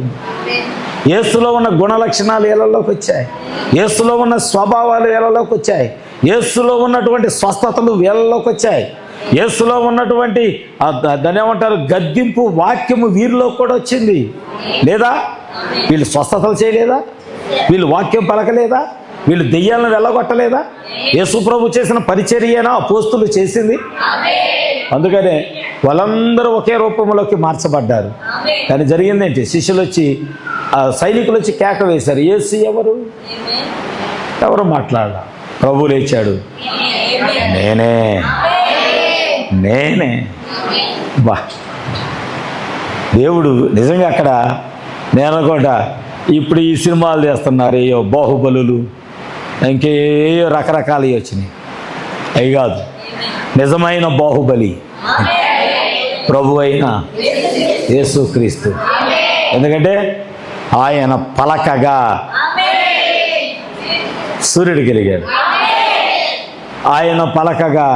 యేసులో ఉన్న గుణ లక్షణాలు ఏళ్ళలోకి వచ్చాయి, యేసులో ఉన్న స్వభావాలు ఏళ్ళలోకి వచ్చాయి, యేసులో ఉన్నటువంటి స్వస్థతలు వేళ్ళలోకి వచ్చాయి, యేసులో ఉన్నటువంటి దాన్ని ఏమంటారు గద్దింపు వాక్యము వీరిలో కూడా వచ్చింది. లేదా వీళ్ళు స్వస్థతలు చేయలేదా, వీళ్ళు వాక్యం పలకలేదా, వీళ్ళు దెయ్యాలను వెళ్ళగొట్టలేదా? యేసు ప్రభు చేసిన పరిచర్యేనా అపోస్తులు చేసింది? అందుకనే వాళ్ళందరూ ఒకే రూపంలోకి మార్చబడ్డారు. కానీ జరిగిందేంటి? శిష్యులు వచ్చి, సైనికులు వచ్చి కేక వేశారు, యేసు ఎవరు, ఎవరు మాట్లాడాల. ప్రభు లేచాడు, నేనే నేనే. బా, దేవుడు నిజంగా అక్కడ నేను అనుకుంటా, ఇప్పుడు ఈ సినిమాలు చేస్తున్నారు, ఏయో బాహుబలులు, ఇంకేయో రకరకాలు వచ్చినాయి. అవి కాదు, నిజమైన బాహుబలి ప్రభు అయిన యేసుక్రీస్తు. ఎందుకంటే ఆయన పలకగా సూర్యుడు కలిగాడు, ఆయన పలకగా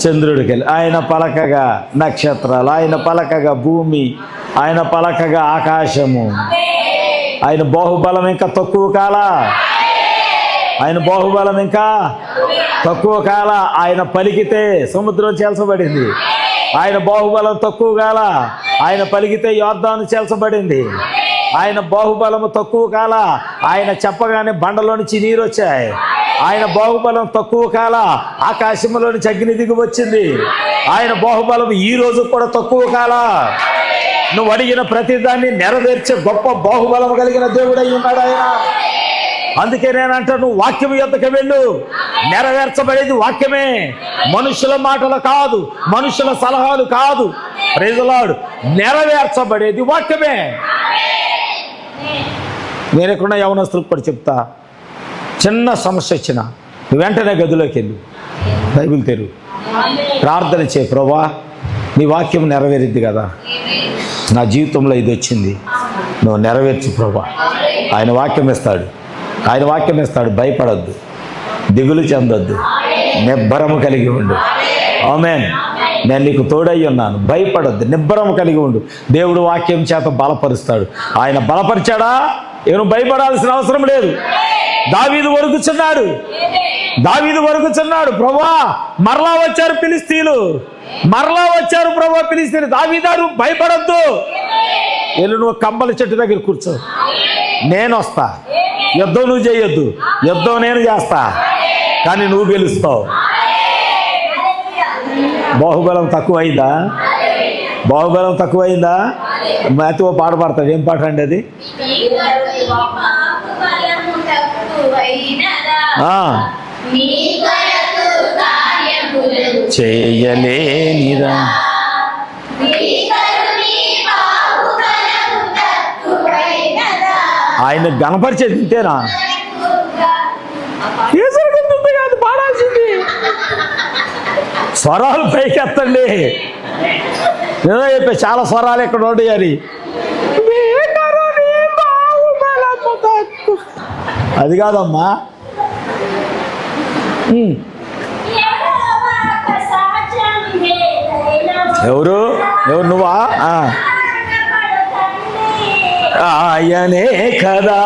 చంద్రుడు కలిగి, ఆయన పలకగా నక్షత్రాలు, ఆయన పలకగా భూమి, ఆయన పలకగా ఆకాశము. ఆయన బాహుబలం ఇంకా తక్కువ కాల, ఆయన బాహుబలం ఇంకా తక్కువ కాల. ఆయన పలికితే సముద్రం చేల్చబడింది. ఆయన బాహుబలం తక్కువ కాల, ఆయన పలికితే యోర్దాను చేల్చబడింది. ఆయన బాహుబలము తక్కువ కాల, ఆయన చెప్పగానే బండలో నుంచి నీరు వచ్చాయి. ఆయన బాహుబలం తక్కువ కాల, ఆకాశంలో నుంచి అగ్ని దిగి వచ్చింది. ఆయన బాహుబలం ఈ రోజు కూడా తక్కువ కాల. నువ్వు అడిగిన ప్రతిదాన్ని నెరవేర్చే గొప్ప బాహుబలం కలిగిన దేవుడై ఉన్నాడు ఆయన. అందుకే నేనంటా, నువ్వు వాక్యం యొద్దకు వెళ్ళు, నెరవేర్చబడేది వాక్యమే, మనుషుల మాటలు కాదు, మనుషుల సలహాలు కాదు. Praise the lord. నెరవేర్చబడేది వాక్యమే. నేను ఎక్కడ యవనస్తులకు కూడా చెప్తా, చిన్న సమస్య వచ్చినా వెంటనే గదిలోకి వెళ్ళు, బైబిల్ తెరువు, ప్రార్థన చేయి, ప్రభువా నీ వాక్యం నెరవేరిద్ది కదా, నా జీవితంలో ఇది వచ్చింది, నువ్వు నెరవేర్చు ప్రభువా. ఆయన వాక్యం ఇస్తాడు, ఆయన వాక్యం ఇస్తాడు. భయపడొద్దు, దిగులు చెందొద్దు, నిబ్బరము కలిగి ఉండు. ఆమేన్. నేను నీకు తోడై ఉన్నాను, భయపడొద్దు, నిబ్బరము కలిగి ఉండు. దేవుడు వాక్యం చేత బలపరుస్తాడు. ఆయన బలపరిచాడా, ఏను భయపడాల్సిన అవసరం లేదు. దావీదు వణుకుచున్నాడు, దావీదు వణుకుచున్నాడు. ప్రభువా మరలా వచ్చారు ఫిలిష్తీయులు, మరలా వచ్చారు ప్రభువా ఫిలిష్తీయులు. దావీదారు భయపడొద్దు, వెళ్ళు నువ్వు కంబల చెట్టు దగ్గర కూర్చో, నేను వస్తా. యుద్ధం నువ్వు చేయొద్దు, యుద్ధం నేను చేస్తా, కానీ నువ్వు గెలుస్తావు. బాహుబలం తక్కువైందా, బాహుబలం తక్కువైందా? మాతో పాట పాడతావు, ఏం పాట అండి అది? చేయలేనిదా ఆయన గణపరిచేది ఇంతేనా? కాదు పాడాల్సింది, స్వరాలు పైకి ఎత్తండి. ఏదో చెప్పే చాలా స్వరాలు ఎక్కడ ఉంటాయి అని. అది కాదమ్మా. ఎవరు నువ్వా? ఆయనే కదా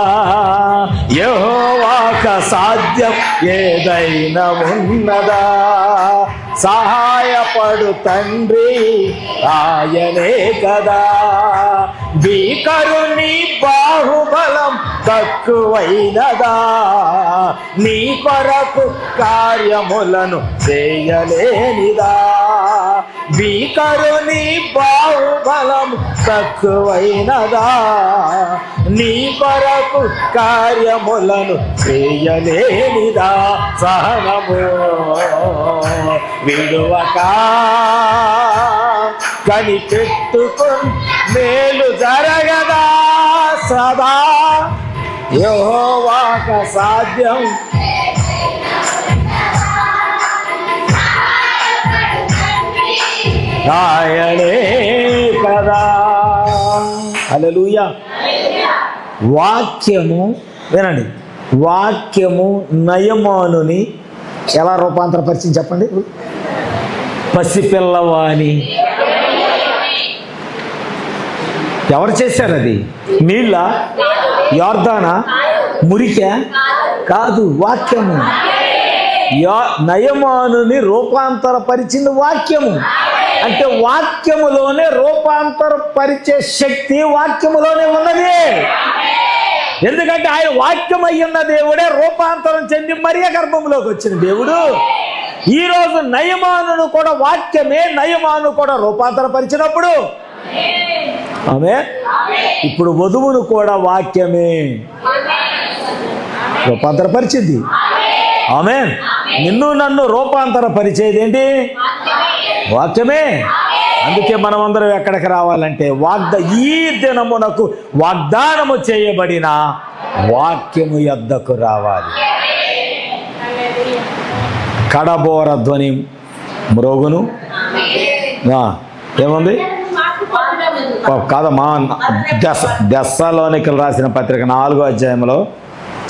యెహోవాకు సాధ్యం ఏదైనా ఉన్నదా, సహాయపడు తండ్రి ఆయనే కదా. భీకరుని బాహుబలం తక్కువైనదా, నీ కొరకు కార్యములను చేయలేనిదా. భీకరుని బాహుబలం తక్కువైనదా, నీ కొరకు కార్యములను చేయలేనిదా. సహనము విడువక కనిపెట్టుకుని మేలు జరగదా సదా, యెహోవాకు సాధ్యం. ఆయనే కదా. హల్లెలూయా. వాక్యము వినండి, వాక్యము నయమానుని ఎలా రూపాంతరపరిచింది చెప్పండి. పసిపిల్లవాని. ఎవరు చేశారు అది? నీళ్ళ, యోర్దానా, మురికా? కాదు, వాక్యము. నయమానుని రూపాంతరపరిచింది వాక్యము. అంటే వాక్యములోనే రూపాంతరపరిచే శక్తి వాక్యములోనే ఉన్నది. ఎందుకంటే ఆయన వాక్యం అయ్యున్న దేవుడే రూపాంతరం చెంది మరియ గర్భంలోకి వచ్చిన దేవుడు. ఈరోజు నయమానును కూడా వాక్యమే, నయమాను కూడా రూపాంతరపరిచినప్పుడు ఆమె ఇప్పుడు వధువును కూడా వాక్యమే రూపాంతరపరిచింది. ఆమె నిన్ను నన్ను రూపాంతరపరిచేది ఏంటి? వాక్యమే. అందుకే మనం అందరం ఎక్కడికి రావాలంటే ఈ దినమునకు వాగ్దానము చేయబడిన వాక్యము యొద్దకు రావాలి. కడబోర ధ్వని మ్రోగును. ఏముంది కాదమ్మా, దెస్సలోనికలు రాసిన పత్రిక 4వ అధ్యాయంలో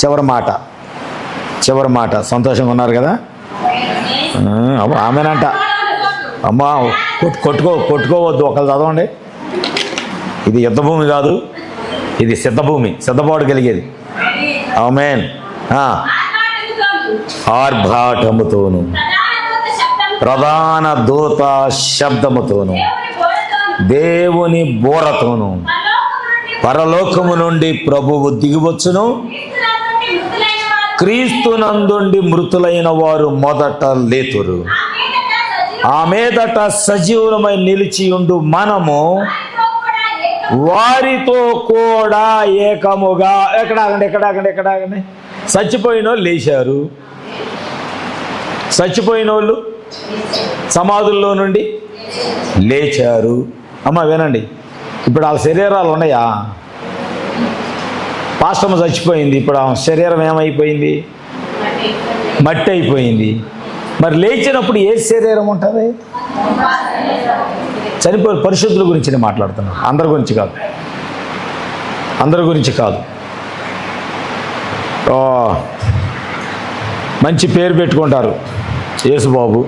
చివరి మాట. సంతోషంగా ఉన్నారు కదా? ఆమెనంట. అమ్మా కొట్టుకోవద్దు, ఒకళ్ళు చదవండి. ఇది యుద్ధభూమి కాదు, ఇది సిద్ధభూమి, సిద్ధపాటు కలిగేది. ఆమేన్. ఆర్భాటముతోను ప్రధాన దూత శబ్దముతోను దేవుని బోరతోను పరలోకము నుండి ప్రభువు దిగివచ్చును. క్రీస్తునందుండి మృతులైన వారు మొదట లేతురు. ఆ మీదట సజీవులమై నిలిచియుండు మనము వారితో కూడా ఏకముగా. ఎక్కడాగండి. చచ్చిపోయిన వాళ్ళు లేచారు. చచ్చిపోయిన వాళ్ళు సమాధుల్లో నుండి లేచారు. అమ్మ వినండి, ఇప్పుడు వాళ్ళ శరీరాలు ఉన్నాయా? పాస్టమ్మ చచ్చిపోయింది, ఇప్పుడు ఆ శరీరం ఏమైపోయింది? మట్టి అయిపోయింది. మరి లేచినప్పుడు ఏ శరీరం ఉంటుంది? చనిపోయిన పరిశుద్ధుల గురించి నేను మాట్లాడుతున్నాను, అందరి గురించి కాదు. మంచి పేరు పెట్టుకుంటారు. యేసుబాబు,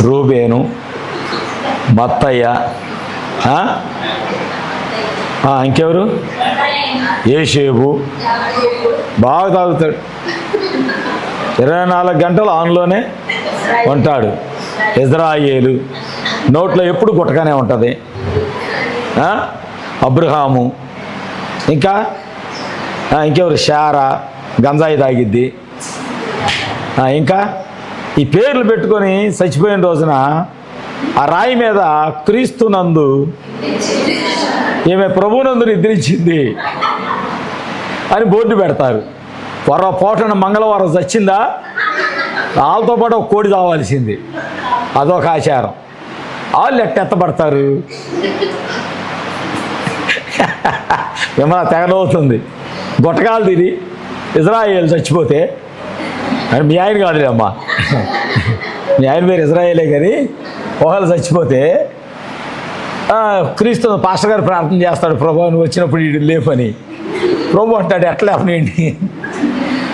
రూబేను, మత్తయ్య, ఇంకెవరు? యేషేబు. బాగా తాగుతాడు, 24 గంటలు ఆన్లోనే ఉంటాడు. ఇజ్రాయేలు, నోట్లో ఎప్పుడు గుట్టగానే ఉంటుంది. అబ్రహాము, ఇంకెవరు? శారా, గంజాయి తాగిద్ది. ఇంకా ఈ పేర్లు పెట్టుకొని చచ్చిపోయిన రోజున ఆ రాయి మీద క్రీస్తునందు ఈమె ప్రభునందు నిద్రించింది అని బోర్డు పెడతారు. పొరపాటున మంగళవారం చచ్చిందా, వాళ్ళతో పాటు ఒక కోడి తావాల్సింది. అదొక ఆచారం. వాళ్ళు ఎత్తబడతారు. ఏమన్నా తెగనవుతుంది. గుట్టకాలు తిని ఇజ్రాయేల్ చచ్చిపోతే, అని మీ ఆయన కాదులే అమ్మా, మీ ఆయన పేరు ఇజ్రాయేలే, కానీ ఒకళ్ళు చచ్చిపోతే క్రీస్తు పాస్టర్ గారు ప్రార్థన చేస్తాడు, ప్రభు నువ్వు వచ్చినప్పుడు వీడు లేపని. ప్రభు అంటాడు, ఎట్లా లేపనేంటి?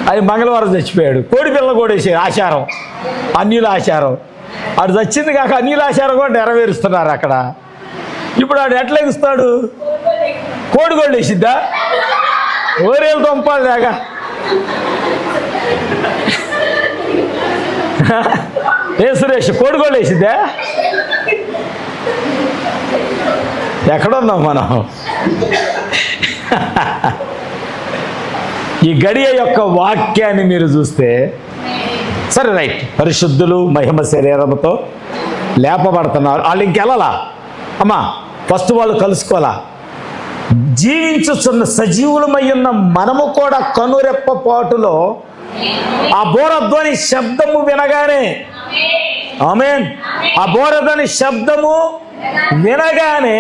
అది మంగళవారం చచ్చిపోయాడు. కోడి పిల్ల కూడా వేసే ఆచారం, అన్యుల ఆచారం. అది చచ్చింది కాక అన్యుల ఆచారం కూడా నెరవేరుస్తున్నారు అక్కడ. ఇప్పుడు ఆడు ఎట్లా ఎగుస్తాడు? కోడిగోళ్ళు వేసిద్దా? ఓరేళ్ళు తొంపాలి దాకా ఏ సురేష్ కోడిగోళ్ళు వేసిద్దా? ఎక్కడున్నాం మనం? ఈ గడియ యొక్క వాక్యాన్ని మీరు చూస్తే సరే రైట్, పరిశుద్ధులు మహిమ శరీరంతో లేపబడుతున్నారు. వాళ్ళు ఇంకెళ్ళలా అమ్మా, ఫస్ట్ వాళ్ళు కలుసుకోవాలా. జీవించుచున్న సజీవులమయ్యున్న మనము కూడా కనురెప్ప పాటులో ఆ బోరధ్వని శబ్దము వినగానే, ఆమేన్, ఆ బోరధ్వని శబ్దము వినగానే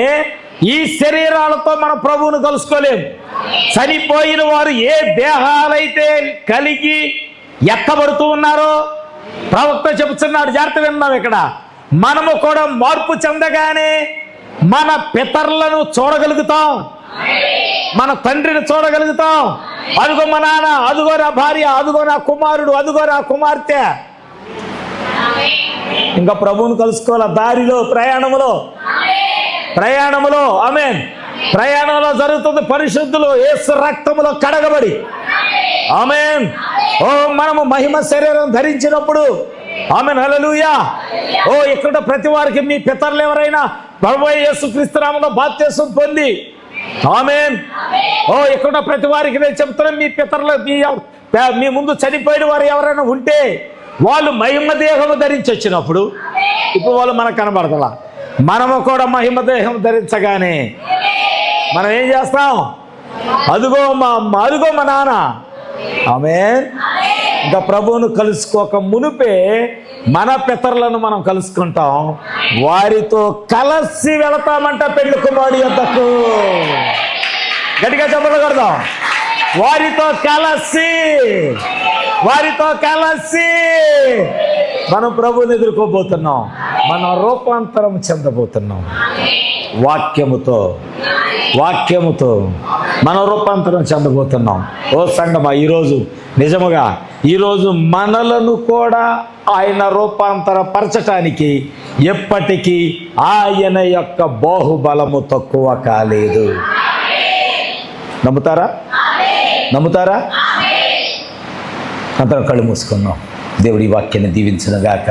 ఈ శరీరాలతో మన ప్రభువును కలుసుకోలేము. చనిపోయిన వారు ఏ దేహాలైతే కలిగి ఎత్తబడుతూ ఉన్నారో ప్రవక్త చెబుతున్నాడు, జాగ్రత్త విన్నాం ఇక్కడ. మనము కూడా మార్పు చెందగానే మన పితరులను చూడగలుగుతాం, మన తండ్రిని చూడగలుగుతాం. అదుగో మా నాన్న, అదుగో నా భార్య, అదుగో నా కుమారుడు, అదుగో నా కుమార్తె. ఇంకా ప్రభువును కలుసుకోవాల దారిలో, ప్రయాణములో ఆమేన్, ప్రయాణంలో జరుగుతుంది. పరిశుద్ధులు యేసు రక్తములో కడగబడి, ఆమేన్. ఓ మనము మహిమ శరీరం ధరించినప్పుడు, ఆమేన్, హల్లెలూయా. ఓ ఇక్కడ ప్రతి వారికి మీ పితరులు ఎవరైనా ప్రభువైన యేసుక్రీస్తు నామములో బాప్తిస్మం పొంది, ఆమేన్. ఓ ఇక్కడ ప్రతి వారికి నేను చెప్తున్నాను, మీ పితరులు మీ ముందు చనిపోయిన వారు ఎవరైనా ఉంటే వాళ్ళు మహిమ దేహము ధరించి వచ్చినప్పుడు ఇప్పుడు వాళ్ళు మనకు కనబడతలా. మనము కూడా మహిమ దేహం ధరించగానే మనం ఏం చేస్తాం? అదుగో మా అమ్మ, అదుగో మా నాన్న, ఆమేన్. ఇంకా ప్రభువును కలుసుకోక మునుపే మన పితరులను మనం కలుసుకుంటాం. వారితో కలిసి వెళతామంట పెళ్లి కుమారుడి యొద్దకు. గట్టిగా చెప్పలు కొడదాం. వారితో కలిసి మనం ప్రభువుని ఎదుర్కోబోతున్నాం. మనం రూపాంతరం చెందబోతున్నాం. వాక్యముతో మనం రూపాంతరం చెందబోతున్నాం. ఓ సంగమా, ఈరోజు నిజముగా ఈరోజు మనలను కూడా ఆయన రూపాంతరపరచటానికి ఎప్పటికీ ఆయన యొక్క బాహుబలము తక్కువ కాలేదు. నమ్ముతారా? అందరం కళ్ళు మూసుకున్నాం. దేవుడి వాక్యాన్ని దీవించును గాక.